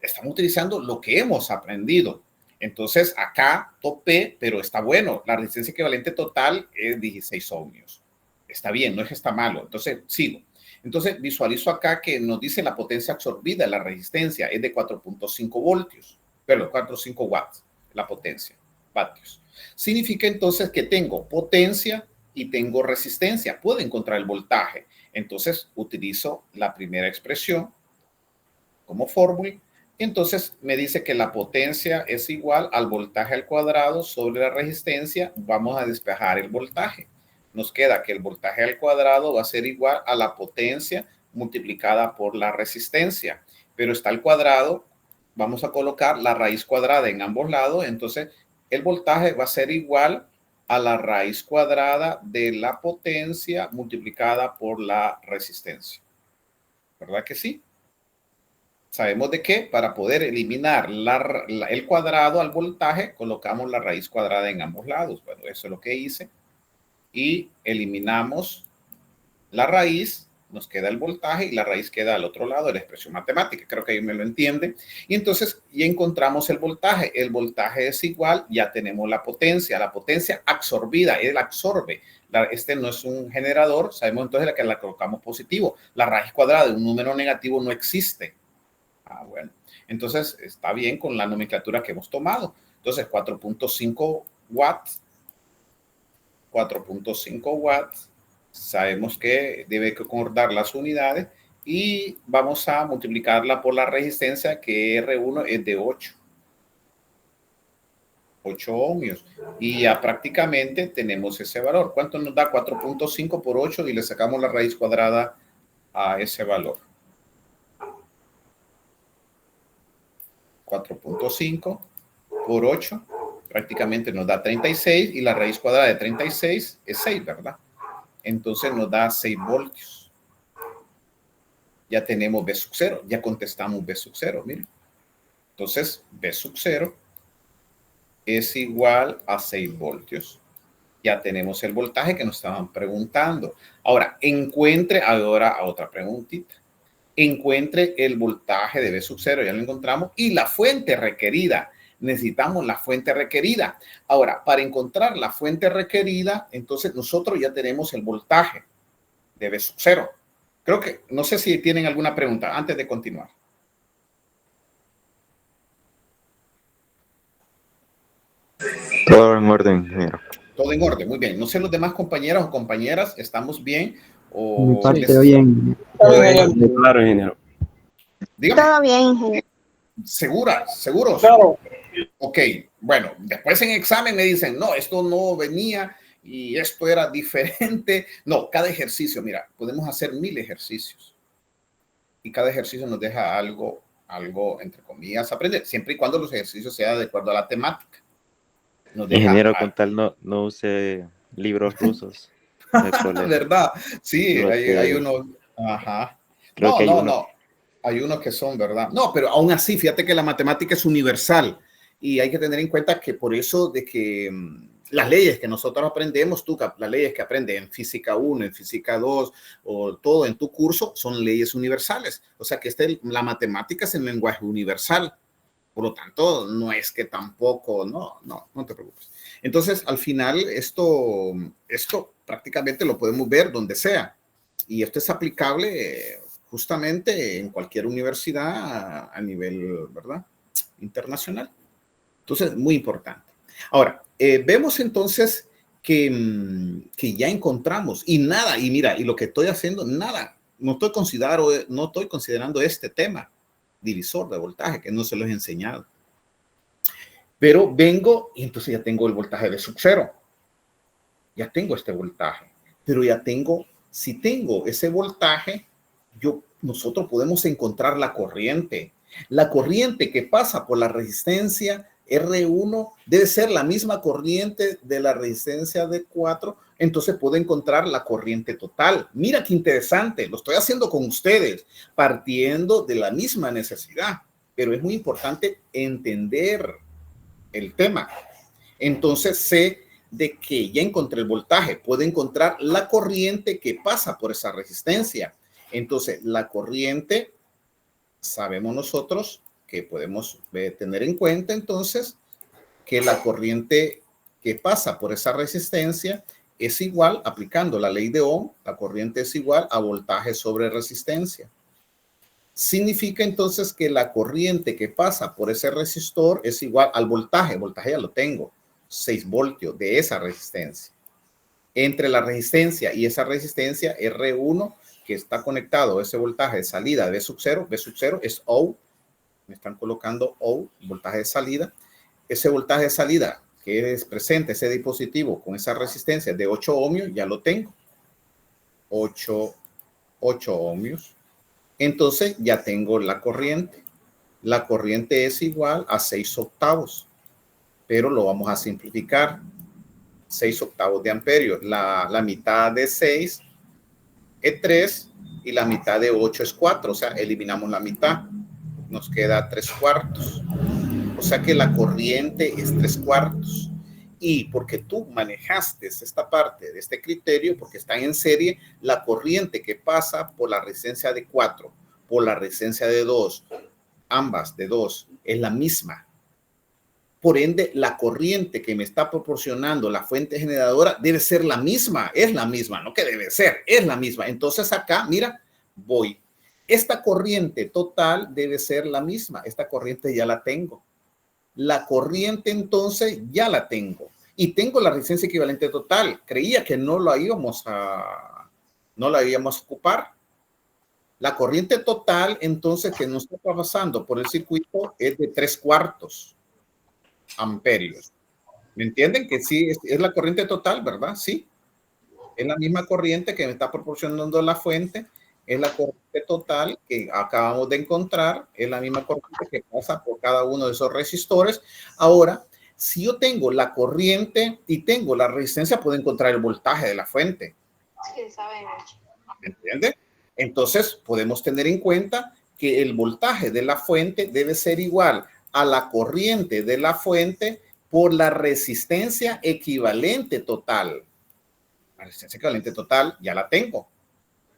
Estamos utilizando lo que hemos aprendido. Entonces acá topé, pero está bueno. La resistencia equivalente total es 16 ohmios. Está bien, no es que está malo. Entonces sigo. Entonces visualizo acá que nos dice la potencia absorbida, la resistencia es de 4.5 voltios. Perdón, 4.5 watts, la potencia. vatios. Significa entonces que tengo potencia y tengo resistencia. Puedo encontrar el voltaje. Entonces utilizo la primera expresión como fórmula. Entonces me dice que la potencia es igual al voltaje al cuadrado sobre la resistencia. Vamos a despejar el voltaje. Nos queda que el voltaje al cuadrado va a ser igual a la potencia multiplicada por la resistencia. Pero está al cuadrado. Vamos a colocar la raíz cuadrada en ambos lados. Entonces el voltaje va a ser igual a la raíz cuadrada de la potencia multiplicada por la resistencia. ¿Verdad que sí? Sabemos de que para poder eliminar el cuadrado al voltaje, colocamos la raíz cuadrada en ambos lados. Bueno, eso es lo que hice. Y eliminamos la raíz, nos queda el voltaje y la raíz queda al otro lado de la expresión matemática. Creo que ahí me lo entienden. Y entonces ya encontramos el voltaje. El voltaje es igual, ya tenemos la potencia absorbida, él absorbe. Este no es un generador, sabemos entonces que la colocamos positivo. La raíz cuadrada de un número negativo no existe. Bueno, entonces está bien con la nomenclatura que hemos tomado. Entonces 4.5 watts, 4.5 watts, sabemos que debe concordar las unidades y vamos a multiplicarla por la resistencia, que R1 es de 8 ohmios, y ya prácticamente tenemos ese valor. ¿Cuánto nos da 4.5 por 8? Y le sacamos la raíz cuadrada a ese valor. 4.5 por 8 prácticamente nos da 36 y la raíz cuadrada de 36 es 6, ¿verdad? Entonces nos da 6 voltios. Ya tenemos B sub 0, ya contestamos B sub 0, miren. Entonces B sub 0 es igual a 6 voltios. Ya tenemos el voltaje que nos estaban preguntando. Ahora, encuentre ahora otra preguntita. Encuentre el voltaje de B sub 0, ya lo encontramos, y la fuente requerida. Necesitamos la fuente requerida. Ahora, para encontrar la fuente requerida, entonces nosotros ya tenemos el voltaje de B sub 0. Creo que, no sé si tienen alguna pregunta antes de continuar. Todo en orden, ingeniero. Todo en orden, muy bien. No sé los demás compañeros o compañeras, ¿estamos bien? O Mi parte bien. Claro, ingeniero. Dígame. Todo bien, ingeniero. ¿Seguros? Claro. Ok, bueno, después en examen me dicen, no, esto no venía y esto era diferente. No, cada ejercicio, mira, podemos hacer 1000 ejercicios y cada ejercicio nos deja algo, entre comillas, aprender, siempre y cuando los ejercicios sean de acuerdo a la temática. Ingeniero, con tal no use libros rusos. ¿Verdad? Sí, hay unos. Ajá. No. Hay unos que son, ¿verdad? No, pero aún así, fíjate que la matemática es universal y hay que tener en cuenta que por eso de que las leyes que nosotros aprendemos, las leyes que aprendes en física 1, en física 2 o todo en tu curso son leyes universales. O sea que la matemática es el lenguaje universal. Por lo tanto, no es que tampoco, no te preocupes. Entonces, al final, esto prácticamente lo podemos ver donde sea. Y esto es aplicable justamente en cualquier universidad a nivel, ¿verdad?, internacional. Entonces, muy importante. Ahora, vemos entonces que ya encontramos y mira, y lo que estoy haciendo, no estoy considerando este tema divisor de voltaje, que no se los he enseñado. Pero vengo y entonces ya tengo el voltaje de sub 0. Ya tengo este voltaje, pero si tengo ese voltaje, nosotros podemos encontrar la corriente. La corriente que pasa por la resistencia R1 debe ser la misma corriente de la resistencia de 4. Entonces puedo encontrar la corriente total. Mira qué interesante, lo estoy haciendo con ustedes, partiendo de la misma necesidad. Pero es muy importante entender el tema. Entonces sé de que ya encontré el voltaje, puedo encontrar la corriente que pasa por esa resistencia. Entonces la corriente, sabemos nosotros que podemos tener en cuenta entonces que la corriente que pasa por esa resistencia es igual, aplicando la ley de Ohm, la corriente es igual a voltaje sobre resistencia. Significa entonces que la corriente que pasa por ese resistor es igual al voltaje ya lo tengo, 6 voltios de esa resistencia. Entre la resistencia y esa resistencia R1 que está conectado a ese voltaje de salida de V sub 0 es O. Me están colocando O, voltaje de salida. Ese voltaje de salida que es presente, ese dispositivo con esa resistencia de 8 ohmios, ya lo tengo. 8 ohmios. Entonces ya tengo la corriente. La corriente es igual a 6 octavos, pero lo vamos a simplificar. 6 octavos de amperio. La mitad de 6 es 3 y la mitad de 8 es 4. O sea, eliminamos la mitad. Nos queda 3 cuartos. O sea que la corriente es 3 cuartos. Y porque tú manejaste esta parte de este criterio, porque está en serie, la corriente que pasa por la resistencia de 4, por la resistencia de 2, ambas de 2, es la misma. Por ende, la corriente que me está proporcionando la fuente generadora debe ser la misma, es la misma, no que debe ser, es la misma. Entonces acá, mira, voy. Esta corriente total debe ser la misma. Esta corriente ya la tengo. La corriente entonces ya la tengo. Y tengo la resistencia equivalente total. Creía que no la íbamos a ocupar. La corriente total entonces que nos está pasando por el circuito es de 3 cuartos amperios. ¿Me entienden? Que sí, es la corriente total, ¿verdad? Sí. Es la misma corriente que me está proporcionando la fuente. Es la corriente total que acabamos de encontrar. Es la misma corriente que pasa por cada uno de esos resistores. Ahora, si yo tengo la corriente y tengo la resistencia, puedo encontrar el voltaje de la fuente. ¿Me entiende? Entonces, podemos tener en cuenta que el voltaje de la fuente debe ser igual a la corriente de la fuente por la resistencia equivalente total. La resistencia equivalente total ya la tengo.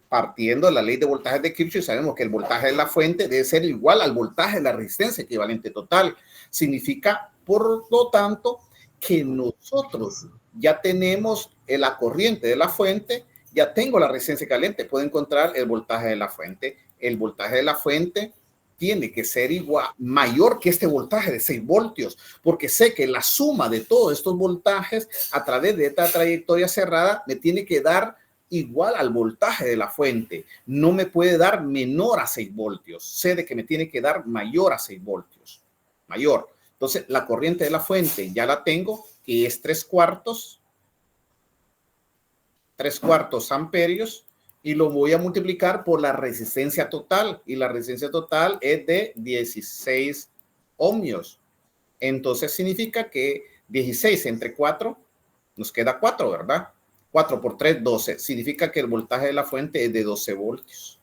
Partiendo de la ley de voltaje de Kirchhoff, sabemos que el voltaje de la fuente debe ser igual al voltaje de la resistencia equivalente total. Significa, por lo tanto, que nosotros ya tenemos la corriente de la fuente, ya tengo la resistencia equivalente, puedo encontrar el voltaje de la fuente. El voltaje de la fuente tiene que ser igual, mayor que este voltaje de 6 voltios, porque sé que la suma de todos estos voltajes a través de esta trayectoria cerrada me tiene que dar igual al voltaje de la fuente. No me puede dar menor a 6 voltios. Sé de que me tiene que dar mayor a 6 voltios. Mayor. Entonces, la corriente de la fuente ya la tengo, que es 3 cuartos amperios, y lo voy a multiplicar por la resistencia total. Y la resistencia total es de 16 ohmios. Entonces, significa que 16 entre 4, nos queda 4, ¿verdad? 4 por 3, 12. Significa que el voltaje de la fuente es de 12 voltios.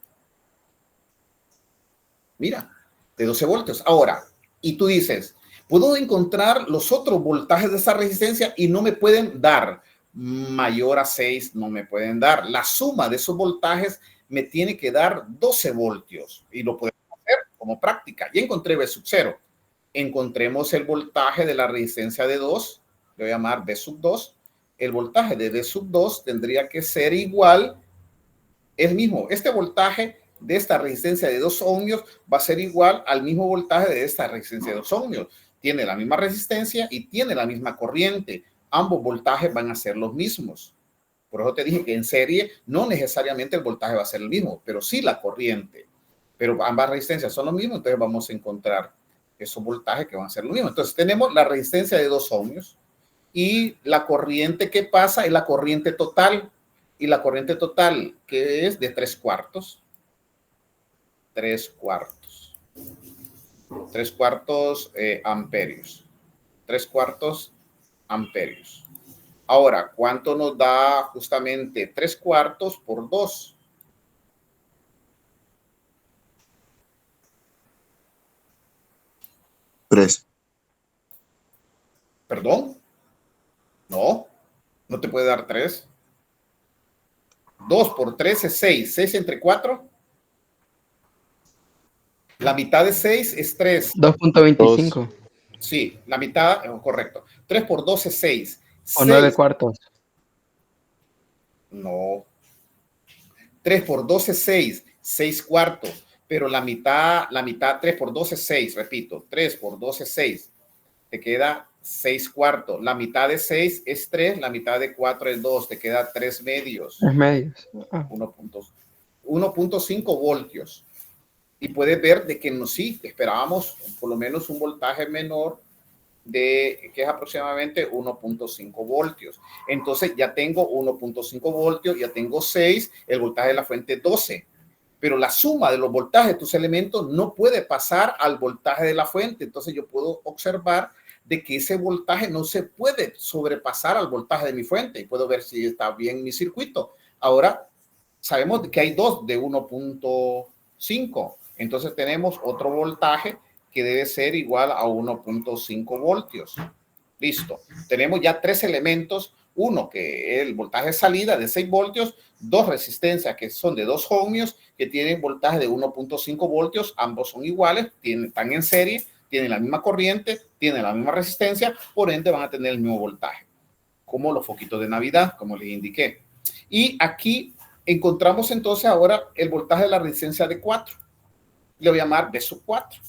Mira, de 12 voltios. Ahora, y tú dices, puedo encontrar los otros voltajes de esa resistencia y no me pueden dar mayor a 6, no me pueden dar. La suma de esos voltajes me tiene que dar 12 voltios. Y lo podemos hacer como práctica. Ya encontré V sub 0. Encontremos el voltaje de la resistencia de 2. Le voy a llamar V sub 2. El voltaje de V sub 2 tendría que ser igual, es mismo, este voltaje de esta resistencia de 2 ohmios va a ser igual al mismo voltaje de esta resistencia de 2 ohmios. Tiene la misma resistencia y tiene la misma corriente. Ambos voltajes van a ser los mismos. Por eso te dije que en serie no necesariamente el voltaje va a ser el mismo, pero sí la corriente. Pero ambas resistencias son lo mismo, entonces vamos a encontrar esos voltajes que van a ser lo mismo. Entonces tenemos la resistencia de 2 ohmios. Y la corriente que pasa es la corriente total. Y la corriente total que es de 3 cuartos. 3 cuartos. 3 cuartos amperios. 3 cuartos amperios. Ahora, ¿cuánto nos da justamente 3 cuartos por 2? Tres. ¿Perdón? No, no te puede dar 3. 2 por 3 es 6. 6 entre 4. La mitad de 6 es 3. 2.25. Sí, la mitad, correcto. 3 por 2 es 6. O 9 cuartos. No. 3 por 2 es 6. 6 cuartos. Pero la mitad, 3 por 2 es 6. Repito, 3 por 2 es 6. te queda 6/4. La mitad de 6 es 3, la mitad de 4 es 2, te queda 3 medios. 3 medios. 1.5 voltios. Y puedes ver de que sí, esperábamos por lo menos un voltaje menor que es aproximadamente 1.5 voltios. Entonces ya tengo 1.5 voltios, ya tengo 6, el voltaje de la fuente 12. Pero la suma de los voltajes de tus elementos no puede pasar al voltaje de la fuente. Entonces yo puedo observar de que ese voltaje no se puede sobrepasar al voltaje de mi fuente. Y puedo ver si está bien mi circuito. Ahora sabemos que hay dos de 1.5. Entonces tenemos otro voltaje que debe ser igual a 1.5 voltios. Listo. Tenemos ya 3 elementos. Uno que es el voltaje de salida de 6 voltios, 2 resistencias que son de 2 ohmios que tienen voltaje de 1.5 voltios. Ambos son iguales, están en serie, tienen la misma corriente, tienen la misma resistencia, por ende van a tener el mismo voltaje. Como los foquitos de Navidad, como les indiqué. Y aquí encontramos entonces ahora el voltaje de la resistencia de 4. Le voy a llamar B sub 4.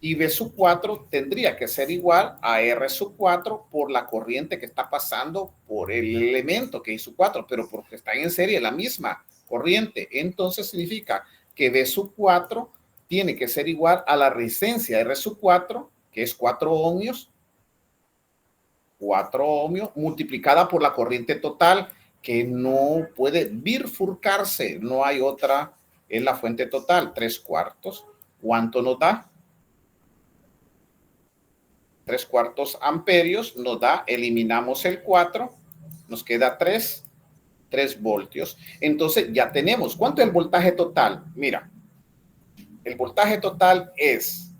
Y B sub 4 tendría que ser igual a R sub 4 por la corriente que está pasando por el elemento que es sub 4, pero porque están en serie la misma corriente. Entonces significa que B sub 4 tiene que ser igual a la resistencia R sub 4, que es 4 ohmios, multiplicada por la corriente total, que no puede bifurcarse, no hay otra en la fuente total, 3/4. ¿Cuánto nos da? 3/4 amperios nos da, eliminamos el 4, nos queda 3 voltios. Entonces ya tenemos, ¿cuánto es el voltaje total? Mira, el voltaje total es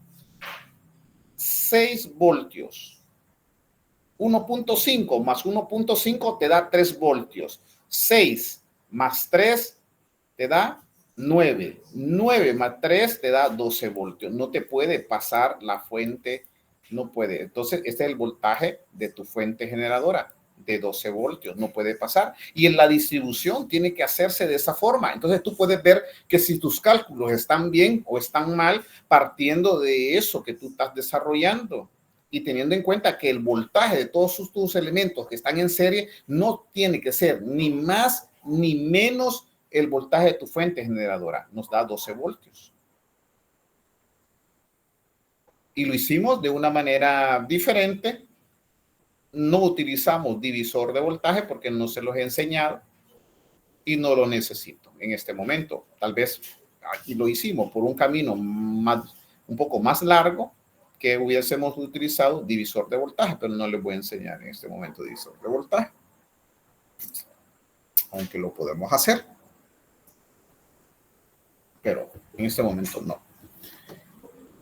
6 voltios. 1.5 más 1.5 te da 3 voltios. 6 más 3 te da 9. 9 más 3 te da 12 voltios. No te puede pasar la fuente. No puede. Entonces, este es el voltaje de tu fuente generadora de 12 voltios. No puede pasar. Y en la distribución tiene que hacerse de esa forma. Entonces, tú puedes ver que si tus cálculos están bien o están mal, partiendo de eso que tú estás desarrollando y teniendo en cuenta que el voltaje de todos tus elementos que están en serie no tiene que ser ni más ni menos el voltaje de tu fuente generadora. Nos da 12 voltios. Y lo hicimos de una manera diferente. No utilizamos divisor de voltaje porque no se los he enseñado y no lo necesito en este momento. Tal vez aquí lo hicimos por un camino un poco más largo que hubiésemos utilizado divisor de voltaje, pero no les voy a enseñar en este momento divisor de voltaje. Aunque lo podemos hacer. Pero en este momento no.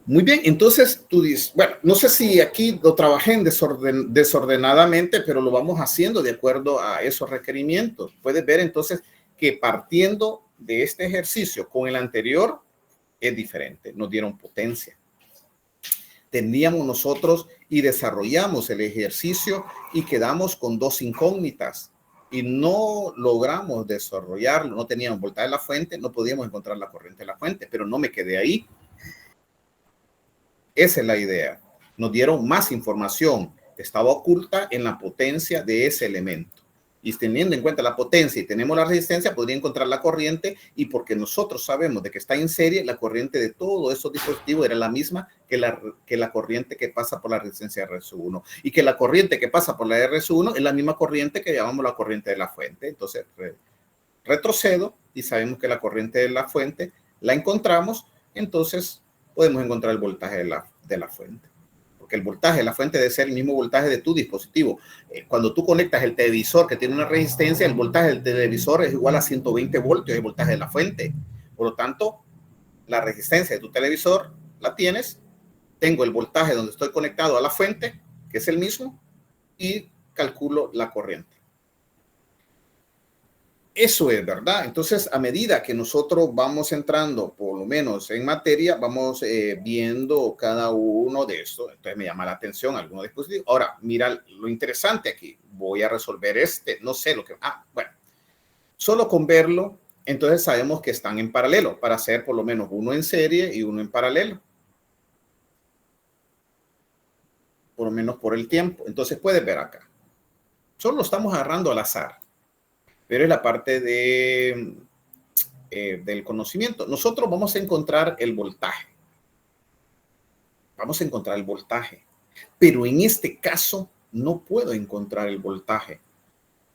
Muy bien, entonces tú dices, bueno, no sé si aquí lo trabajé desordenadamente, pero lo vamos haciendo de acuerdo a esos requerimientos. Puedes ver entonces que partiendo de este ejercicio con el anterior es diferente, nos dieron potencia. Teníamos nosotros y desarrollamos el ejercicio y quedamos con 2 incógnitas y no logramos desarrollarlo, no teníamos voltaje de la fuente, no podíamos encontrar la corriente de la fuente, pero no me quedé ahí. Esa es la idea. Nos dieron más información. Estaba oculta en la potencia de ese elemento. Y teniendo en cuenta la potencia y tenemos la resistencia, podría encontrar la corriente. Y porque nosotros sabemos de que está en serie, la corriente de todos esos dispositivos era la misma que la corriente que pasa por la resistencia RS1. Y que la corriente que pasa por la RS1 es la misma corriente que llamamos la corriente de la fuente. Entonces, retrocedo y sabemos que la corriente de la fuente la encontramos. Entonces, podemos encontrar el voltaje de la fuente. Porque el voltaje de la fuente debe ser el mismo voltaje de tu dispositivo. Cuando tú conectas el televisor que tiene una resistencia, el voltaje del televisor es igual a 120 voltios, el voltaje de la fuente. Por lo tanto, la resistencia de tu televisor la tienes. Tengo el voltaje donde estoy conectado a la fuente, que es el mismo, y calculo la corriente. Eso es verdad. Entonces, a medida que nosotros vamos entrando, por lo menos en materia, vamos viendo cada uno de estos. Entonces, me llama la atención algunos dispositivos. Ahora, mira lo interesante aquí. Voy a resolver no sé lo que... bueno. Solo con verlo, entonces sabemos que están en paralelo para hacer por lo menos uno en serie y uno en paralelo. por lo menos por el tiempo. Entonces puedes ver acá. Solo lo estamos agarrando al azar, pero es la parte del conocimiento. Nosotros vamos a encontrar el voltaje. Vamos a encontrar el voltaje. Pero en este caso no puedo encontrar el voltaje.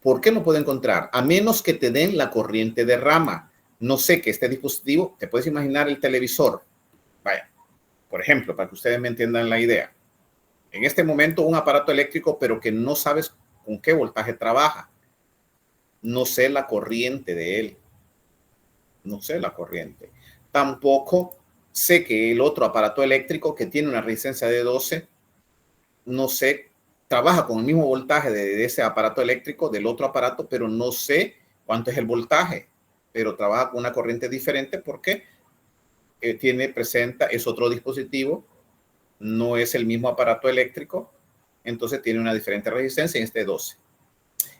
¿Por qué no puedo encontrar? A menos que te den la corriente de rama. No sé que este dispositivo, te puedes imaginar el televisor. Vaya, por ejemplo, para que ustedes me entiendan la idea. En este momento un aparato eléctrico, pero que no sabes con qué voltaje trabaja. No sé la corriente de él. No sé la corriente. Tampoco sé que el otro aparato eléctrico que tiene una resistencia de 12, no sé, trabaja con el mismo voltaje de ese aparato eléctrico, del otro aparato, pero no sé cuánto es el voltaje, pero trabaja con una corriente diferente porque es otro dispositivo, no es el mismo aparato eléctrico, entonces tiene una diferente resistencia en este 12.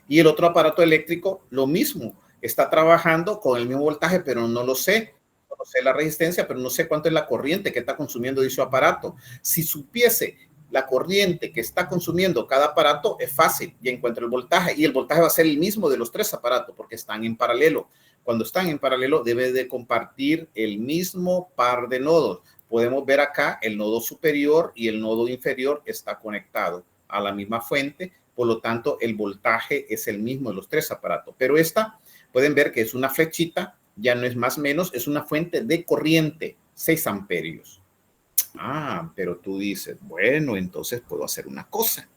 Y el otro aparato eléctrico, lo mismo, está trabajando con el mismo voltaje, pero no lo sé. No sé la resistencia, pero no sé cuánto es la corriente que está consumiendo dicho aparato. Si supiese la corriente que está consumiendo cada aparato, es fácil, ya encuentro el voltaje. Y el voltaje va a ser el mismo de los tres aparatos porque están en paralelo. Cuando están en paralelo, debe de compartir el mismo par de nodos. Podemos ver acá el nodo superior y el nodo inferior está conectado a la misma fuente. Por lo tanto, el voltaje es el mismo de los tres aparatos. Pero esta, pueden ver que es una flechita, ya no es más o menos, es una fuente de corriente, 6 amperios. Ah, pero tú dices, bueno, entonces puedo hacer una cosa.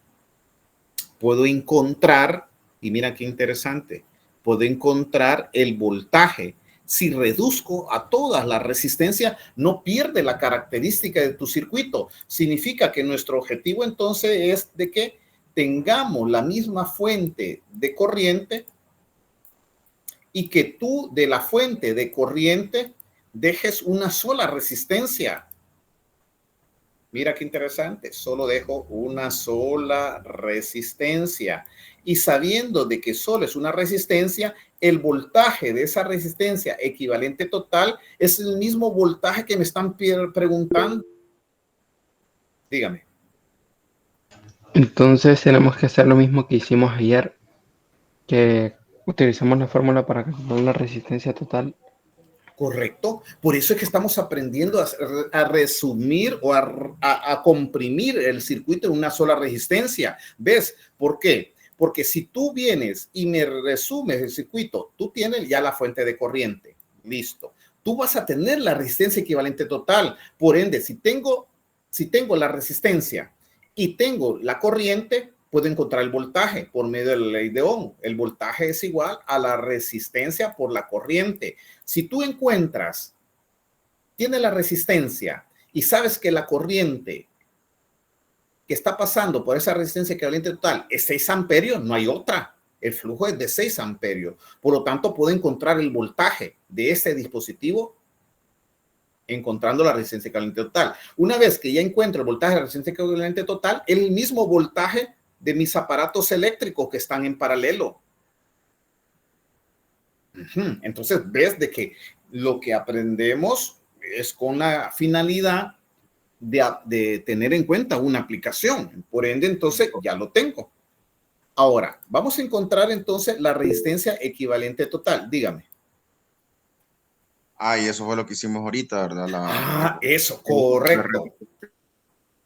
Puedo encontrar, y mira qué interesante, puedo encontrar el voltaje. Si reduzco a todas las resistencias, no pierde la característica de tu circuito. Significa que nuestro objetivo entonces es de que tengamos la misma fuente de corriente y que tú de la fuente de corriente dejes una sola resistencia. Mira qué interesante, solo dejo una sola resistencia. Y sabiendo de que solo es una resistencia, el voltaje de esa resistencia equivalente total es el mismo voltaje que me están preguntando. Dígame. Entonces tenemos que hacer lo mismo que hicimos ayer, que utilizamos la fórmula para calcular la resistencia total. Correcto. Por eso es que estamos aprendiendo a resumir o a comprimir el circuito en una sola resistencia. ¿Ves? ¿Por qué? Porque si tú vienes y me resumes el circuito, tú tienes ya la fuente de corriente. Listo. Tú vas a tener la resistencia equivalente total. Por ende, si tengo la resistencia y tengo la corriente, puedo encontrar el voltaje por medio de la ley de Ohm. El voltaje es igual a la resistencia por la corriente. Si tú tienes la resistencia y sabes que la corriente que está pasando por esa resistencia equivalente total es 6 amperios, no hay otra. El flujo es de 6 amperios. Por lo tanto, puedo encontrar el voltaje de ese dispositivo encontrando la resistencia equivalente total. Una vez que ya encuentro el voltaje de la resistencia equivalente total, es el mismo voltaje de mis aparatos eléctricos que están en paralelo. Entonces, ves de que lo que aprendemos es con la finalidad de tener en cuenta una aplicación. Por ende, entonces, ya lo tengo. Ahora, vamos a encontrar entonces la resistencia equivalente total. Dígame. Ah, y eso fue lo que hicimos ahorita, ¿verdad? Eso, correcto.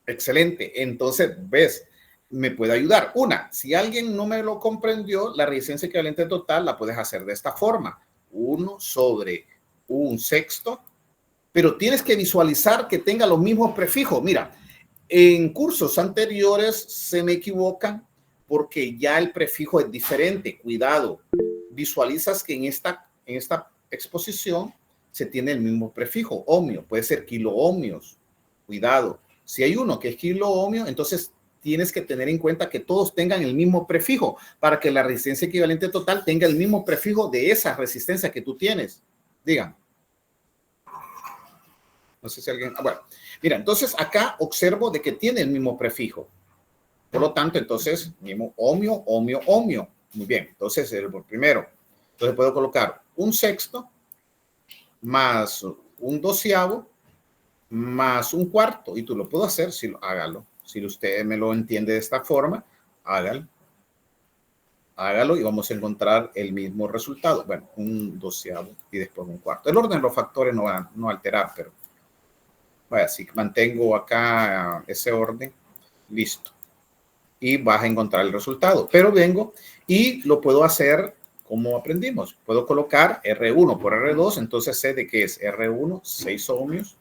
Excelente. Entonces, ves, me puede ayudar. Si alguien no me lo comprendió, la resistencia equivalente total la puedes hacer de esta forma. 1/1/6, pero tienes que visualizar que tenga los mismos prefijos. Mira, en cursos anteriores se me equivocan porque ya el prefijo es diferente. Cuidado, visualizas que en esta exposición se tiene el mismo prefijo, ohmio, puede ser kiloohmios. Cuidado, si hay uno que es kiloohmio, entonces tienes que tener en cuenta que todos tengan el mismo prefijo para que la resistencia equivalente total tenga el mismo prefijo de esa resistencia que tú tienes. Díganme. No sé si alguien... bueno, mira, entonces acá observo de que tiene el mismo prefijo. Por lo tanto, entonces, mismo ohmio, ohmio, ohmio. Muy bien, entonces el primero. Entonces puedo colocar 1/6 más 1/12 más 1/4. Y tú lo puedo hacer, hágalo. Si usted me lo entiende de esta forma, hágalo y vamos a encontrar el mismo resultado. Bueno, un doceavo y después un cuarto. El orden de los factores no va a alterar, pero vaya, si mantengo acá ese orden, listo. Y vas a encontrar el resultado. Pero vengo y lo puedo hacer como aprendimos. Puedo colocar R1 por R2, entonces sé de qué es R1, 6 ohmios,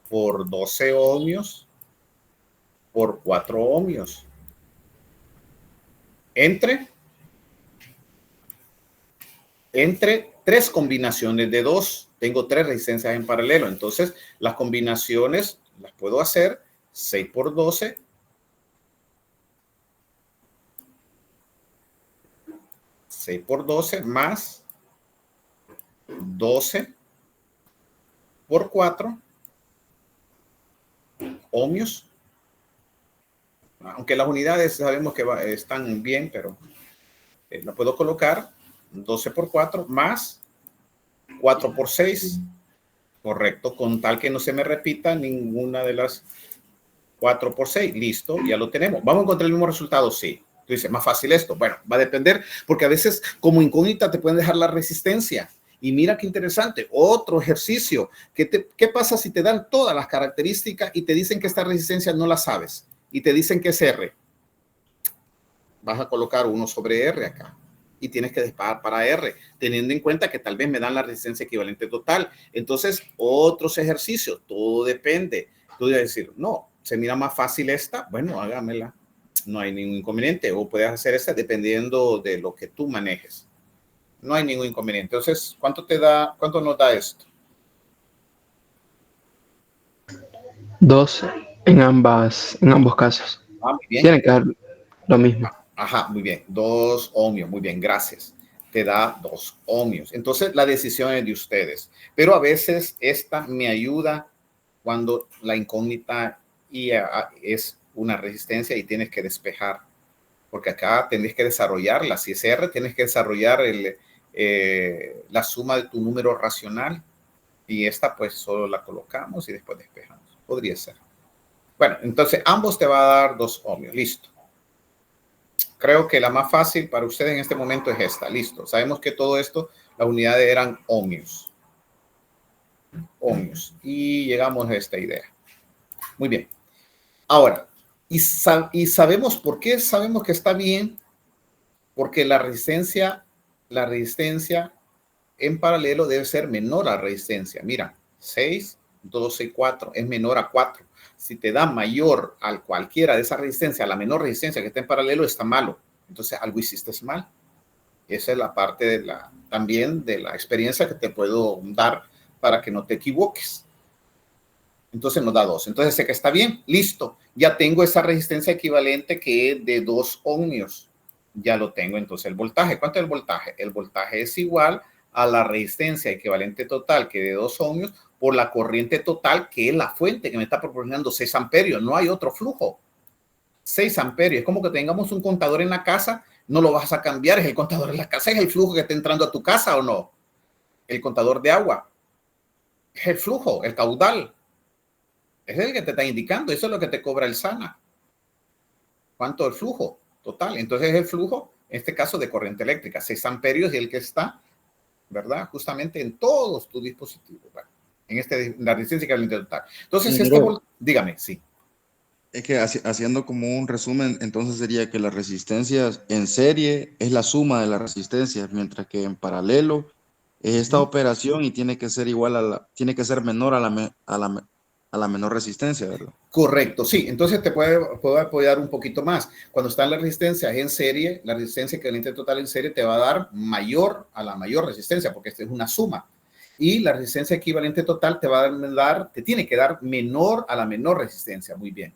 por 12 ohmios, por 4 ohmios. Entre 3 combinaciones de 2. Tengo 3 resistencias en paralelo. Entonces, las combinaciones las puedo hacer 6 por 12. 6 por 12 más 12 por 4 ohmios. Aunque las unidades sabemos que están bien, pero lo puedo colocar 12 por 4 más 4 por 6. Correcto, con tal que no se me repita ninguna de las 4 por 6. Listo, ya lo tenemos. ¿Vamos a encontrar el mismo resultado? Sí. Tú dices, más fácil esto. Bueno, va a depender, porque a veces como incógnita te pueden dejar la resistencia. Y mira qué interesante, otro ejercicio. ¿Qué pasa si te dan todas las características y te dicen que esta resistencia no la sabes? Y te dicen que es R. Vas a colocar 1 sobre R acá. Y tienes que disparar para R, teniendo en cuenta que tal vez me dan la resistencia equivalente total. Entonces, otros ejercicios, todo depende. Tú debes decir, no, se mira más fácil esta, bueno, hágamela. No hay ningún inconveniente. O puedes hacer esta dependiendo de lo que tú manejes. No hay ningún inconveniente. Entonces, ¿cuánto nos da esto? 2 en ambos casos. Muy bien. Tiene que dar lo mismo. Ajá, muy bien. 2 ohmios. Muy bien, gracias. Te da 2 ohmios. Entonces, la decisión es de ustedes. Pero a veces esta me ayuda cuando la incógnita es una resistencia y tienes que despejar. Porque acá tienes que desarrollarla. Si es R, tienes que desarrollar la suma de tu número racional. Y esta pues solo la colocamos y después despejamos. Podría ser. Bueno, entonces ambos te va a dar 2 ohmios. Listo. Creo que la más fácil para ustedes en este momento es esta. Listo. Sabemos que todo esto, las unidades eran ohmios. Ohmios. Y llegamos a esta idea. Muy bien. Ahora, y sabemos por qué sabemos que está bien. Porque la resistencia en paralelo debe ser menor a la resistencia. Mira, 6, 12 y 4 es menor a 4. Si te da mayor a cualquiera de esas resistencias, la menor resistencia que está en paralelo, está malo. Entonces, algo hiciste mal. Esa es la parte también de la experiencia que te puedo dar para que no te equivoques. Entonces nos da 2. Entonces sé que está bien. Listo. Ya tengo esa resistencia equivalente que es de 2 ohmios. Ya lo tengo. Entonces el voltaje. ¿Cuánto es el voltaje? El voltaje es igual a la resistencia equivalente total que de 2 ohmios por la corriente total, que es la fuente que me está proporcionando 6 amperios. No hay otro flujo. 6 amperios. Es como que tengamos un contador en la casa, no lo vas a cambiar. Es el contador en la casa, es el flujo que está entrando a tu casa, ¿o no? El contador de agua. Es el flujo, el caudal. Es el que te está indicando. Eso es lo que te cobra el SANA. ¿Cuánto el flujo total? Entonces es el flujo, en este caso de corriente eléctrica. 6 amperios y el que está, ¿verdad? Justamente en todos tus dispositivos. Bueno, la resistencia equivalente total. Entonces, dígame, sí. Es que haciendo como un resumen, entonces sería que las resistencias en serie es la suma de las resistencias, mientras que en paralelo es esta operación y tiene que ser tiene que ser menor a la menor resistencia, ¿verdad? Correcto, sí. Entonces te puedo apoyar un poquito más. Cuando están las resistencias en serie, la resistencia equivalente total en serie te va a dar mayor a la mayor resistencia, porque esta es una suma. Y la resistencia equivalente total te tiene que dar menor a la menor resistencia. Muy bien.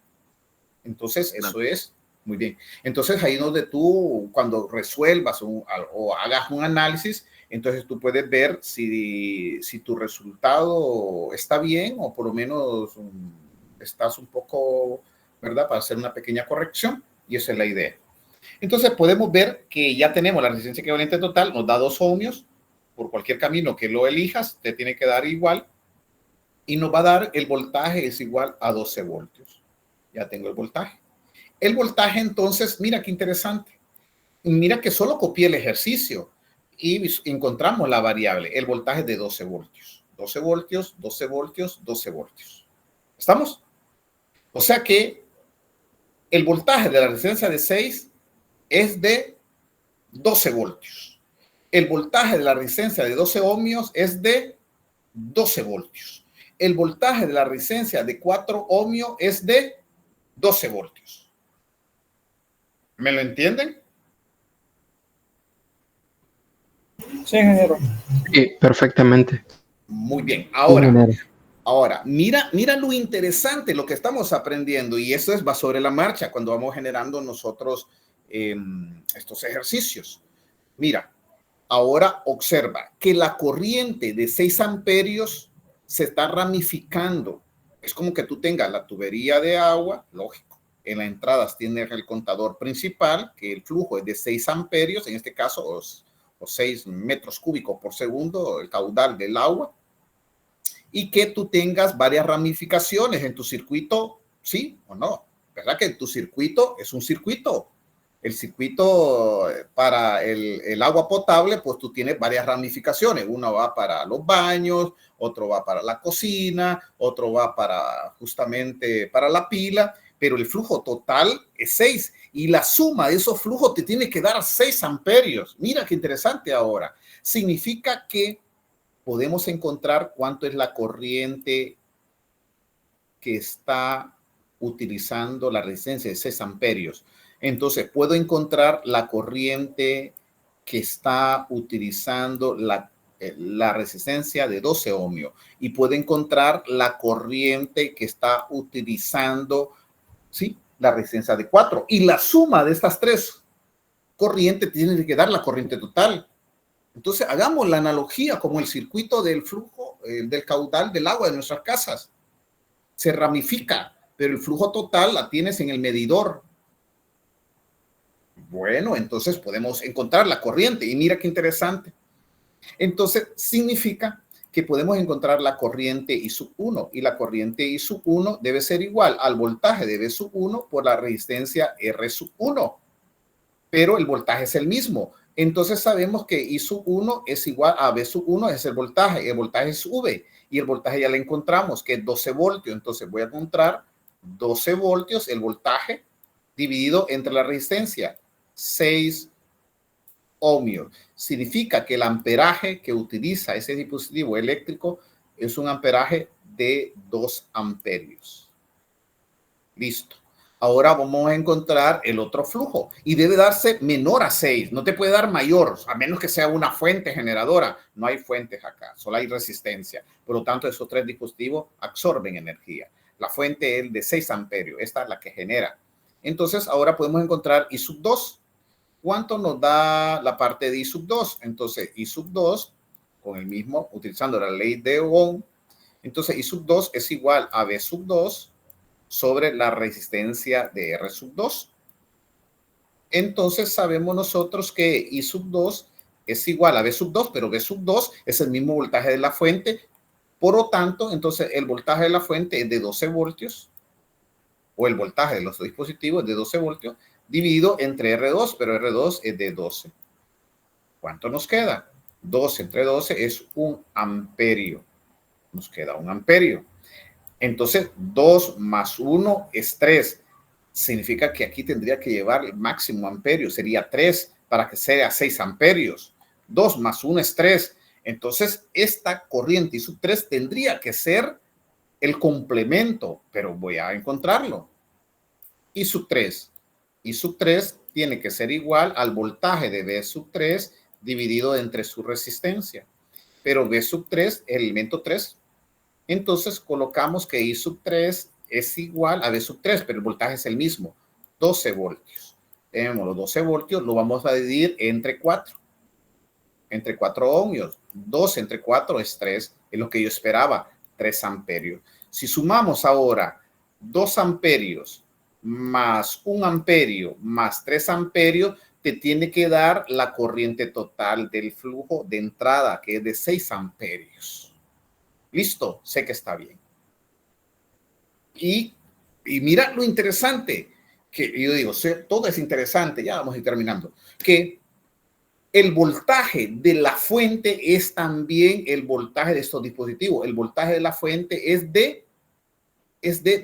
Entonces, eso es muy bien. Entonces, ahí donde tú, cuando resuelvas o hagas un análisis, entonces tú puedes ver si tu resultado está bien o por lo menos estás un poco, ¿verdad? Para hacer una pequeña corrección, y esa es la idea. Entonces, podemos ver que ya tenemos la resistencia equivalente total, nos da 2 ohmios. Por cualquier camino que lo elijas, te tiene que dar igual. Y nos va a dar el voltaje es igual a 12 voltios. Ya tengo el voltaje. El voltaje, entonces, mira qué interesante. Mira que solo copié el ejercicio y encontramos la variable, el voltaje de 12 voltios. 12 voltios, 12 voltios, 12 voltios. ¿Estamos? O sea que el voltaje de la resistencia de 6 es de 12 voltios. El voltaje de la resistencia de 12 ohmios es de 12 voltios. El voltaje de la resistencia de 4 ohmios es de 12 voltios. ¿Me lo entienden? Sí, ingeniero. Sí, perfectamente. Muy bien. Sí, Ahora, ingeniero. mira lo interesante, lo que estamos aprendiendo, y eso va sobre la marcha cuando vamos generando nosotros estos ejercicios. Mira, ahora observa que la corriente de 6 amperios se está ramificando. Es como que tú tengas la tubería de agua, lógico. En las entradas tienes el contador principal, que el flujo es de 6 amperios, en este caso, o 6 metros cúbicos por segundo, el caudal del agua, y que tú tengas varias ramificaciones en tu circuito, ¿sí o no? ¿Verdad que tu circuito es un circuito? El circuito para el agua potable, pues tú tienes varias ramificaciones. Uno va para los baños, otro va para la cocina, otro va para justamente para la pila, pero el flujo total es 6 y la suma de esos flujos te tiene que dar 6 amperios. Mira qué interesante ahora. Significa que podemos encontrar cuánto es la corriente que está utilizando la resistencia de 6 amperios. Entonces, puedo encontrar la corriente que está utilizando la resistencia de 12 ohmios y puedo encontrar la corriente que está utilizando, ¿sí?, la resistencia de 4. Y la suma de estas tres corrientes tiene que dar la corriente total. Entonces, hagamos la analogía como el circuito del flujo, del caudal del agua de nuestras casas. Se ramifica, pero el flujo total la tienes en el medidor. Bueno, entonces podemos encontrar la corriente y mira qué interesante. Entonces, significa que podemos encontrar la corriente I sub 1 y la corriente I sub 1 debe ser igual al voltaje de V sub 1 por la resistencia R sub 1, pero el voltaje es el mismo. Entonces sabemos que I sub 1 es igual a V sub 1, es el voltaje es V, y el voltaje ya lo encontramos, que es 12 voltios. Entonces voy a encontrar 12 voltios, el voltaje, dividido entre la resistencia, 6 ohmios. Significa que el amperaje que utiliza ese dispositivo eléctrico es un amperaje de 2 amperios. Listo. Ahora vamos a encontrar el otro flujo y debe darse menor a 6. No te puede dar mayor, a menos que sea una fuente generadora. No hay fuentes acá, solo hay resistencia. Por lo tanto, esos tres dispositivos absorben energía. La fuente es de 6 amperios. Esta es la que genera. Entonces, ahora podemos encontrar I sub 2. ¿Cuánto nos da la parte de I sub 2? Entonces, I sub 2, con el mismo, utilizando la ley de Ohm, entonces I sub 2 es igual a V sub 2 sobre la resistencia de R sub 2. Entonces sabemos nosotros que I sub 2 es igual a V sub 2, pero V sub 2 es el mismo voltaje de la fuente. Por lo tanto, entonces el voltaje de la fuente es de 12 voltios, o el voltaje de los dispositivos es de 12 voltios, dividido entre R2, pero R2 es de 12. ¿Cuánto nos queda? 12 entre 12 es 1 amperio. Nos queda 1 amperio. Entonces, 2 más 1 es 3. Significa que aquí tendría que llevar el máximo amperio. Sería 3 para que sea 6 amperios. 2 más 1 es 3. Entonces, esta corriente I sub 3 tendría que ser el complemento, pero voy a encontrarlo. I sub 3. I sub 3 tiene que ser igual al voltaje de V sub 3 dividido entre su resistencia. Pero V sub 3 es el elemento 3. Entonces colocamos que I sub 3 es igual a V sub 3, pero el voltaje es el mismo, 12 voltios. Tenemos los 12 voltios, lo vamos a dividir entre 4. Entre 4 ohmios. 2 entre 4 es 3, es lo que yo esperaba, 3 amperios. Si sumamos ahora 2 amperios más 1 amperio más 3 amperios, te tiene que dar la corriente total del flujo de entrada, que es de 6 amperios. Listo, sé que está bien. Y Y mira lo interesante, que yo digo, todo es interesante, ya vamos a ir terminando, que el voltaje de la fuente es también el voltaje de estos dispositivos. El voltaje de la fuente es de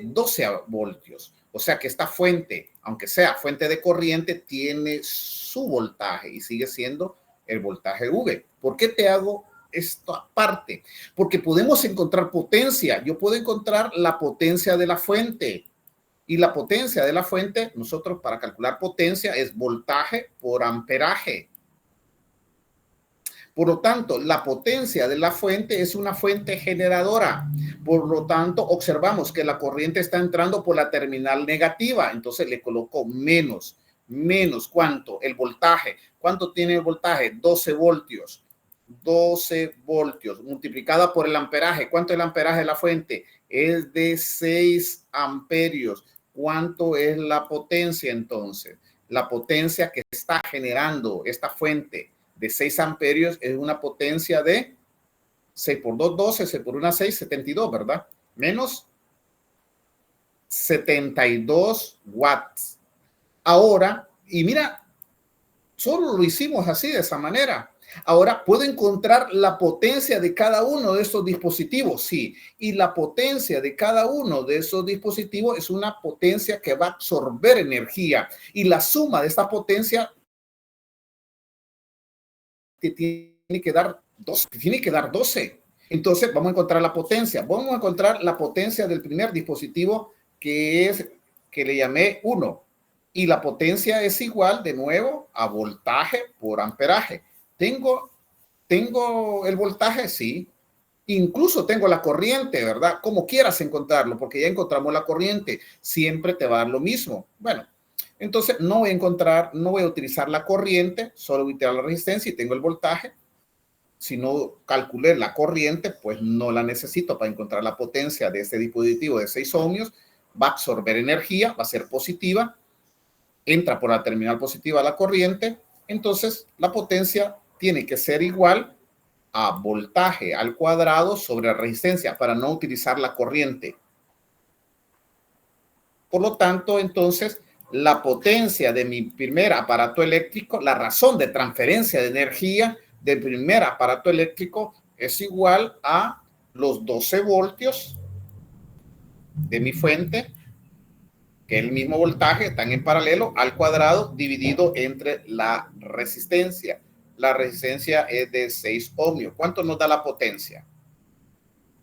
12 voltios. O sea que esta fuente, aunque sea fuente de corriente, tiene su voltaje y sigue siendo el voltaje V. ¿Por qué te hago esto aparte? Porque podemos encontrar potencia. Yo puedo encontrar la potencia de la fuente. Y la potencia de la fuente, nosotros para calcular potencia es voltaje por amperaje. Por lo tanto, la potencia de la fuente es una fuente generadora. Por lo tanto, observamos que la corriente está entrando por la terminal negativa. Entonces le coloco menos. Menos, ¿cuánto? El voltaje. ¿Cuánto tiene el voltaje? 12 voltios. 12 voltios multiplicada por el amperaje. ¿Cuánto es el amperaje de la fuente? Es de 6 amperios. ¿Cuánto es la potencia entonces? La potencia que está generando esta fuente de 6 amperios es una potencia de 6 por 2, 12, 6 por 1, 6, 72, ¿verdad? Menos 72 watts. Ahora, y mira, solo lo hicimos así, de esa manera. Ahora, ¿puedo encontrar la potencia de cada uno de estos dispositivos? Sí, y la potencia de cada uno de esos dispositivos es una potencia que va a absorber energía. Y la suma de esta potencia que tiene que dar 12. Entonces, vamos a encontrar la potencia. Vamos a encontrar la potencia del primer dispositivo que le llamé 1. Y la potencia es igual, de nuevo, a voltaje por amperaje. ¿Tengo el voltaje? Sí. Incluso tengo la corriente, ¿verdad? Como quieras encontrarlo, porque ya encontramos la corriente. Siempre te va a dar lo mismo. Bueno, entonces no voy a utilizar la corriente, solo voy a utilizar la resistencia y tengo el voltaje. Si no calculé la corriente, pues no la necesito para encontrar la potencia de este dispositivo de 6 ohmios. Va a absorber energía, va a ser positiva. Entra por la terminal positiva la corriente. Entonces, la potencia tiene que ser igual a voltaje al cuadrado sobre la resistencia para no utilizar la corriente. Por lo tanto, entonces, la potencia de mi primer aparato eléctrico, la razón de transferencia de energía del primer aparato eléctrico es igual a los 12 voltios de mi fuente, que es el mismo voltaje, están en paralelo, al cuadrado dividido entre la resistencia. La resistencia es de 6 ohmios. ¿Cuánto nos da la potencia?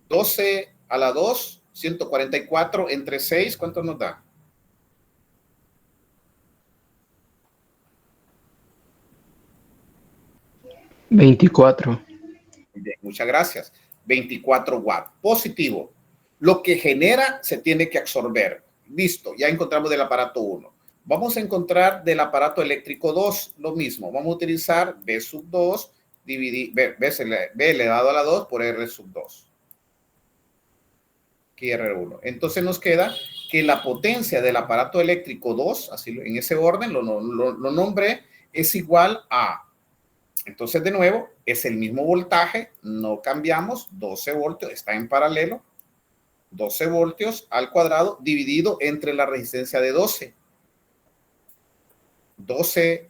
12 a la 2, 144 entre 6, ¿cuánto nos da? $24. Bien, muchas gracias. 24 watts. Positivo. Lo que genera se tiene que absorber. Listo, ya encontramos del aparato 1. Vamos a encontrar del aparato eléctrico 2 lo mismo. Vamos a utilizar B sub 2, dividir, B elevado a la 2 por R sub 2. Aquí R1. Entonces nos queda que la potencia del aparato eléctrico 2, así en ese orden lo nombré, es igual a... Entonces, de nuevo, es el mismo voltaje, no cambiamos, 12 voltios, está en paralelo, 12 voltios al cuadrado dividido entre la resistencia de 12. 12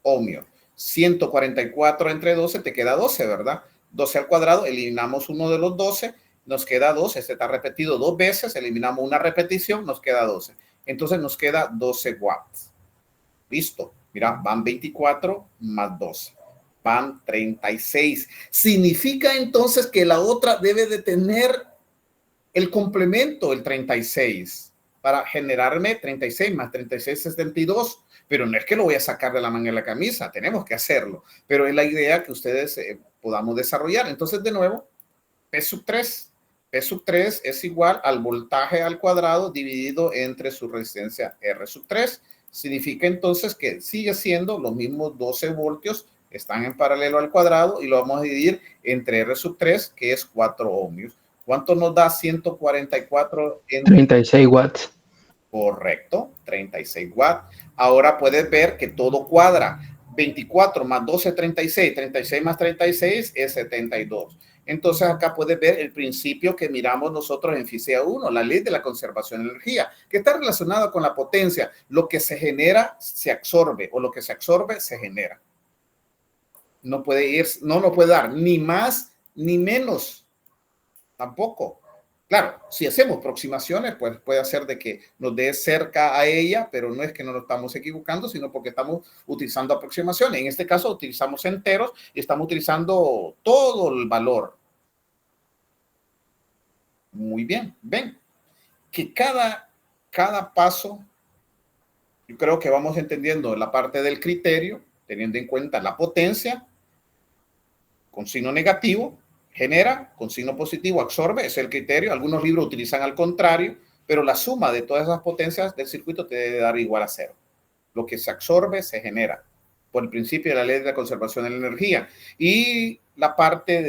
ohmios. 144 entre 12 te queda 12, ¿verdad? 12 al cuadrado, eliminamos uno de los 12, nos queda 12. Este está repetido 2 veces, eliminamos una repetición, nos queda 12. Entonces nos queda 12 watts. Listo. Mira, van 24 más 12. Van 36. Significa entonces que la otra debe de tener el complemento, el 36, para generarme 36 más 36, 72. Pero no es que lo voy a sacar de la manga de la camisa, tenemos que hacerlo. Pero es la idea que ustedes podamos desarrollar. Entonces, de nuevo, P sub 3. P sub 3 es igual al voltaje al cuadrado dividido entre su resistencia R sub 3. Significa entonces que sigue siendo los mismos 12 voltios, están en paralelo al cuadrado y lo vamos a dividir entre R sub 3, que es 4 ohmios. ¿Cuánto nos da 144? 36 watts. Correcto, 36 watts. Ahora puedes ver que todo cuadra. 24 más 12, 36. 36 más 36 es 72. Entonces acá puedes ver el principio que miramos nosotros en Física 1, la ley de la conservación de energía, que está relacionado con la potencia. Lo que se genera se absorbe, o lo que se absorbe se genera. No puede ir, no nos puede dar ni más ni menos, tampoco. Claro, si hacemos aproximaciones, pues puede hacer de que nos dé cerca a ella, pero no es que no nos estamos equivocando, sino porque estamos utilizando aproximaciones. En este caso utilizamos enteros y estamos utilizando todo el valor. Muy bien, ven que cada paso, yo creo que vamos entendiendo la parte del criterio, teniendo en cuenta la potencia, con signo negativo, genera, con signo positivo, absorbe, es el criterio. Algunos libros utilizan al contrario, pero la suma de todas esas potencias del circuito te debe dar igual a cero. Lo que se absorbe se genera por el principio de la ley de la conservación de la energía. Y la parte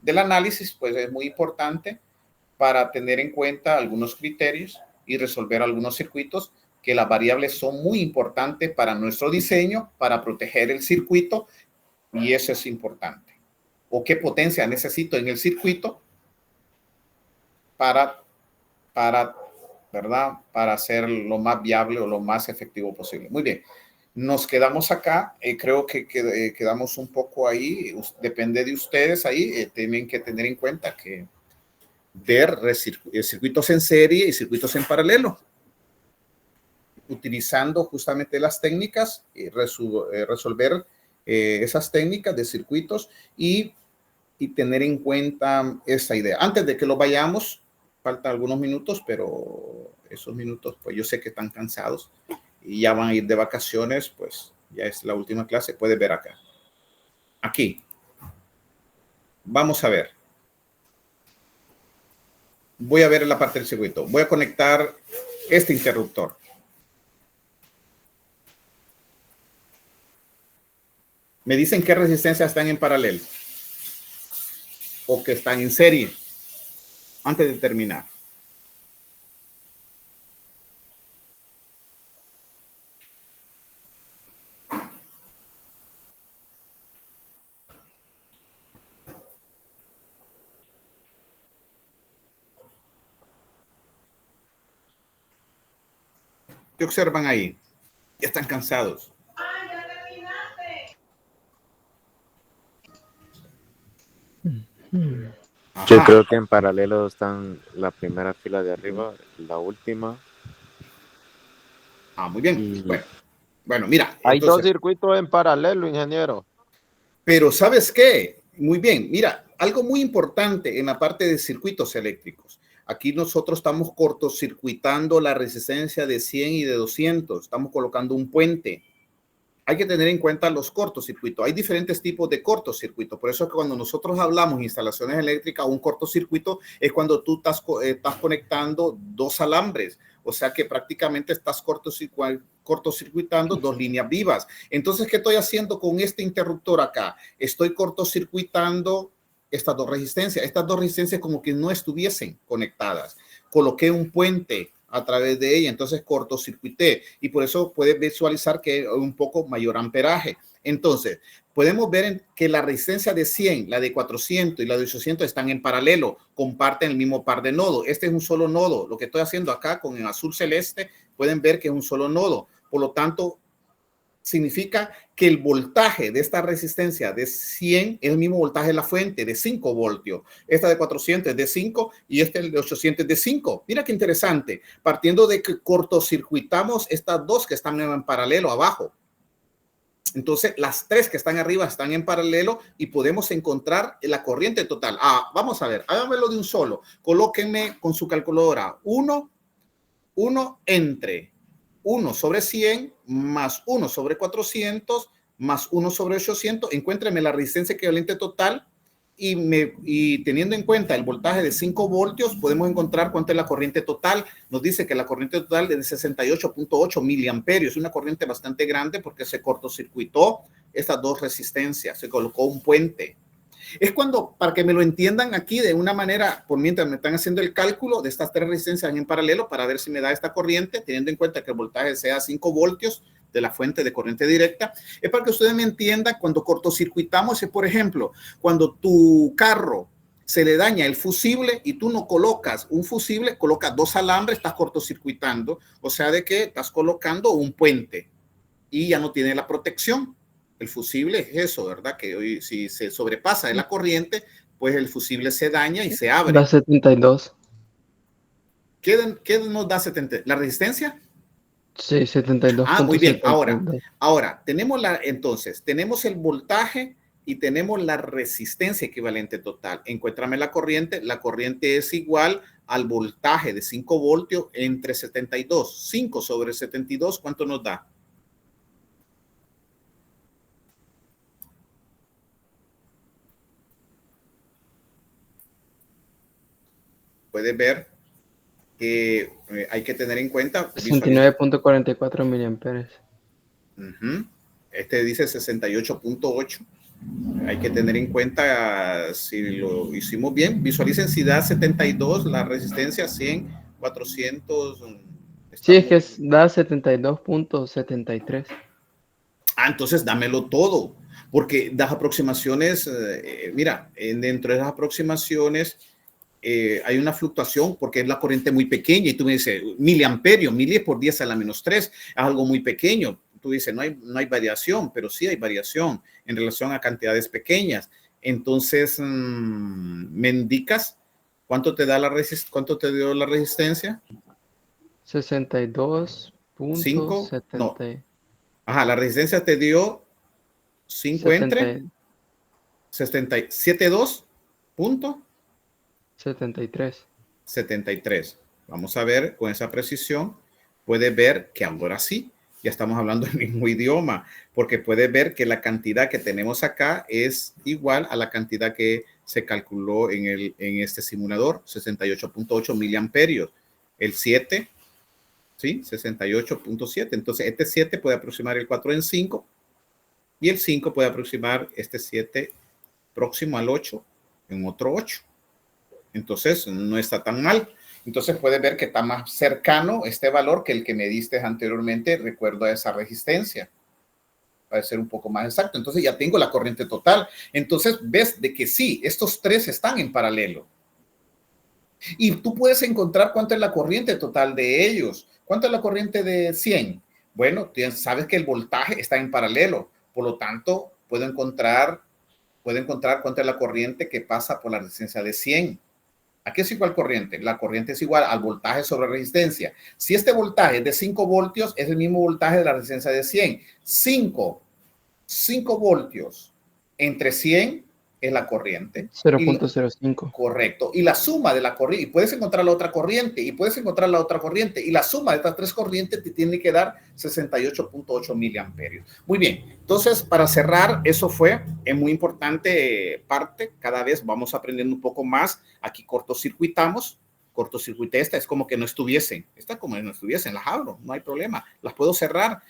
del análisis, pues es muy importante para tener en cuenta algunos criterios y resolver algunos circuitos, que las variables son muy importantes para nuestro diseño, para proteger el circuito, y eso es importante. O qué potencia necesito en el circuito para ¿verdad? Para hacer lo más viable o lo más efectivo posible. Muy bien. Nos quedamos acá. Creo que quedamos un poco ahí. Depende de ustedes ahí. Tienen que tener en cuenta que ver circuitos en serie y circuitos en paralelo, utilizando justamente las técnicas y resolver esas técnicas de circuitos y tener en cuenta esa idea. Antes de que lo vayamos, faltan algunos minutos, pero esos minutos, pues yo sé que están cansados y ya van a ir de vacaciones, pues ya es la última clase. Puedes ver acá. Aquí. Vamos a ver. Voy a ver la parte del circuito. Voy a conectar este interruptor. Me dicen qué resistencias están en paralelo o que están en serie antes de terminar. ¿Qué observan ahí? Ya están cansados. Yo creo que en paralelo están la primera fila de arriba, la última. Muy bien. Bueno, mira. Hay dos circuitos en paralelo, ingeniero. Pero ¿sabes qué? Muy bien. Mira, algo muy importante en la parte de circuitos eléctricos. Aquí nosotros estamos cortocircuitando la resistencia de 100 y de 200. Estamos colocando un puente. Hay que tener en cuenta los cortocircuitos. Hay diferentes tipos de cortocircuitos. Por eso es que cuando nosotros hablamos de instalaciones eléctricas, un cortocircuito es cuando tú estás conectando dos alambres. O sea que prácticamente estás cortocircuitando dos líneas vivas. Entonces, ¿qué estoy haciendo con este interruptor acá? Estoy cortocircuitando estas dos resistencias. Estas dos resistencias como que no estuviesen conectadas. Coloqué un puente a través de ella, entonces cortocircuité, y por eso puedes visualizar que hay un poco mayor amperaje. Entonces, podemos ver que la resistencia de 100, la de 400 y la de 800 están en paralelo, comparten el mismo par de nodos. Este es un solo nodo. Lo que estoy haciendo acá con el azul celeste, pueden ver que es un solo nodo. Por lo tanto, significa que el voltaje de esta resistencia de 100 es el mismo voltaje de la fuente, de 5 voltios. Esta de 400 es de 5 y este de 800 es de 5. Mira qué interesante. Partiendo de que cortocircuitamos estas dos que están en paralelo abajo. Entonces, las tres que están arriba están en paralelo y podemos encontrar la corriente total. Vamos a ver, háganmelo de un solo. Colóquenme con su calculadora 1 entre 1 sobre 100 más 1 sobre 400 más 1 sobre 800. Encuéntrenme la resistencia equivalente total y teniendo en cuenta el voltaje de 5 voltios, podemos encontrar cuánto es la corriente total. Nos dice que la corriente total es de 68.8 miliamperios. Es una corriente bastante grande porque se cortocircuitó estas dos resistencias. Se colocó un puente. Es cuando, para que me lo entiendan aquí de una manera, por mientras me están haciendo el cálculo de estas tres resistencias en paralelo para ver si me da esta corriente, teniendo en cuenta que el voltaje sea 5 voltios, de la fuente de corriente directa. Es para que ustedes me entiendan, cuando cortocircuitamos es, por ejemplo, cuando tu carro se le daña el fusible y tú no colocas un fusible, colocas 2 alambres, estás cortocircuitando, o sea, de que estás colocando un puente y ya no tiene la protección. El fusible es eso, ¿verdad? Que hoy, si se sobrepasa de la corriente, pues el fusible se daña y se abre. Da 72. ¿Qué nos da 70? ¿La resistencia? Sí, 72. Ah, muy bien. Ahora tenemos entonces, tenemos el voltaje y tenemos la resistencia equivalente total. Encuéntrame la corriente. La corriente es igual al voltaje de 5 voltios entre 72. 5 sobre 72, ¿cuánto nos da? Puedes ver que hay que tener en cuenta 69.44 miliamperes. Este dice 68.8. Hay que tener en cuenta si lo hicimos bien. Visualicen si da 72 la resistencia, 100, 400. Sí, es que da 72.73. Ah, entonces dámelo todo, porque las aproximaciones, mira, dentro de las aproximaciones hay una fluctuación porque es la corriente muy pequeña y tú me dices miliamperios, mili por 10 a la menos 3, es algo muy pequeño. Tú dices no hay variación, pero sí hay variación en relación a cantidades pequeñas. Entonces, ¿me indicas cuánto te da cuánto te dio la resistencia? 62.70. No. Ajá, la resistencia te dio 5 entre 72 punto 73. Vamos a ver con esa precisión. Puedes ver que ahora sí, ya estamos hablando el mismo idioma, porque puedes ver que la cantidad que tenemos acá es igual a la cantidad que se calculó en este simulador, 68.8 miliamperios. El 7, ¿sí? 68.7. Entonces, este 7 puede aproximar el 4 en 5 y el 5 puede aproximar este 7 próximo al 8 en otro 8. Entonces, no está tan mal. Entonces, puedes ver que está más cercano este valor que el que me diste anteriormente, recuerdo a esa resistencia. Va a ser un poco más exacto. Entonces, ya tengo la corriente total. Entonces, ves de que sí, estos tres están en paralelo. Y tú puedes encontrar cuánto es la corriente total de ellos. ¿Cuánto es la corriente de 100? Bueno, sabes que el voltaje está en paralelo. Por lo tanto, puedo encontrar cuánto es la corriente que pasa por la resistencia de 100. ¿A qué es igual corriente? La corriente es igual al voltaje sobre resistencia. Si este voltaje es de 5 voltios, es el mismo voltaje de la resistencia de 100. 5 voltios entre 100 es la corriente. 0.05. Correcto. Y la suma de la corriente, y puedes encontrar la otra corriente, y puedes encontrar la otra corriente, y la suma de estas tres corrientes te tiene que dar 68.8 miliamperios. Muy bien. Entonces, para cerrar, eso es muy importante parte. Cada vez vamos aprendiendo un poco más. Aquí cortocircuité esta, es como que no estuviesen. Esta como que no estuviesen, las abro, no hay problema. Las puedo cerrar.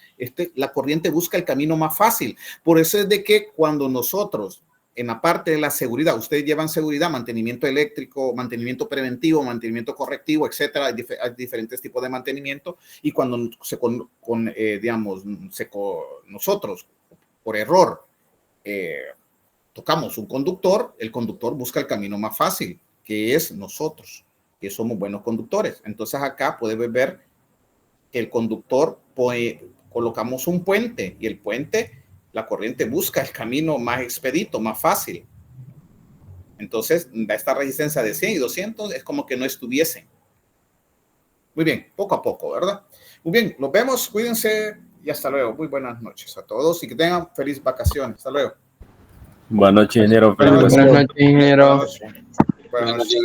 La corriente busca el camino más fácil. Por eso es de que cuando nosotros en la parte de la seguridad, ustedes llevan seguridad, mantenimiento eléctrico, mantenimiento preventivo, mantenimiento correctivo, etcétera. Hay diferentes tipos de mantenimiento. Y cuando nosotros, por error, tocamos un conductor, el conductor busca el camino más fácil, que es nosotros, que somos buenos conductores. Entonces acá puedes ver que el conductor, colocamos un puente y el puente, la corriente busca el camino más expedito, más fácil. Entonces, esta resistencia de 100 y 200 es como que no estuviesen. Muy bien, poco a poco, ¿verdad? Muy bien, nos vemos, cuídense y hasta luego. Muy buenas noches a todos y que tengan feliz vacaciones. Hasta luego. Buenas noches, ingeniero. Buenas noches, ingeniero. Buenas noches.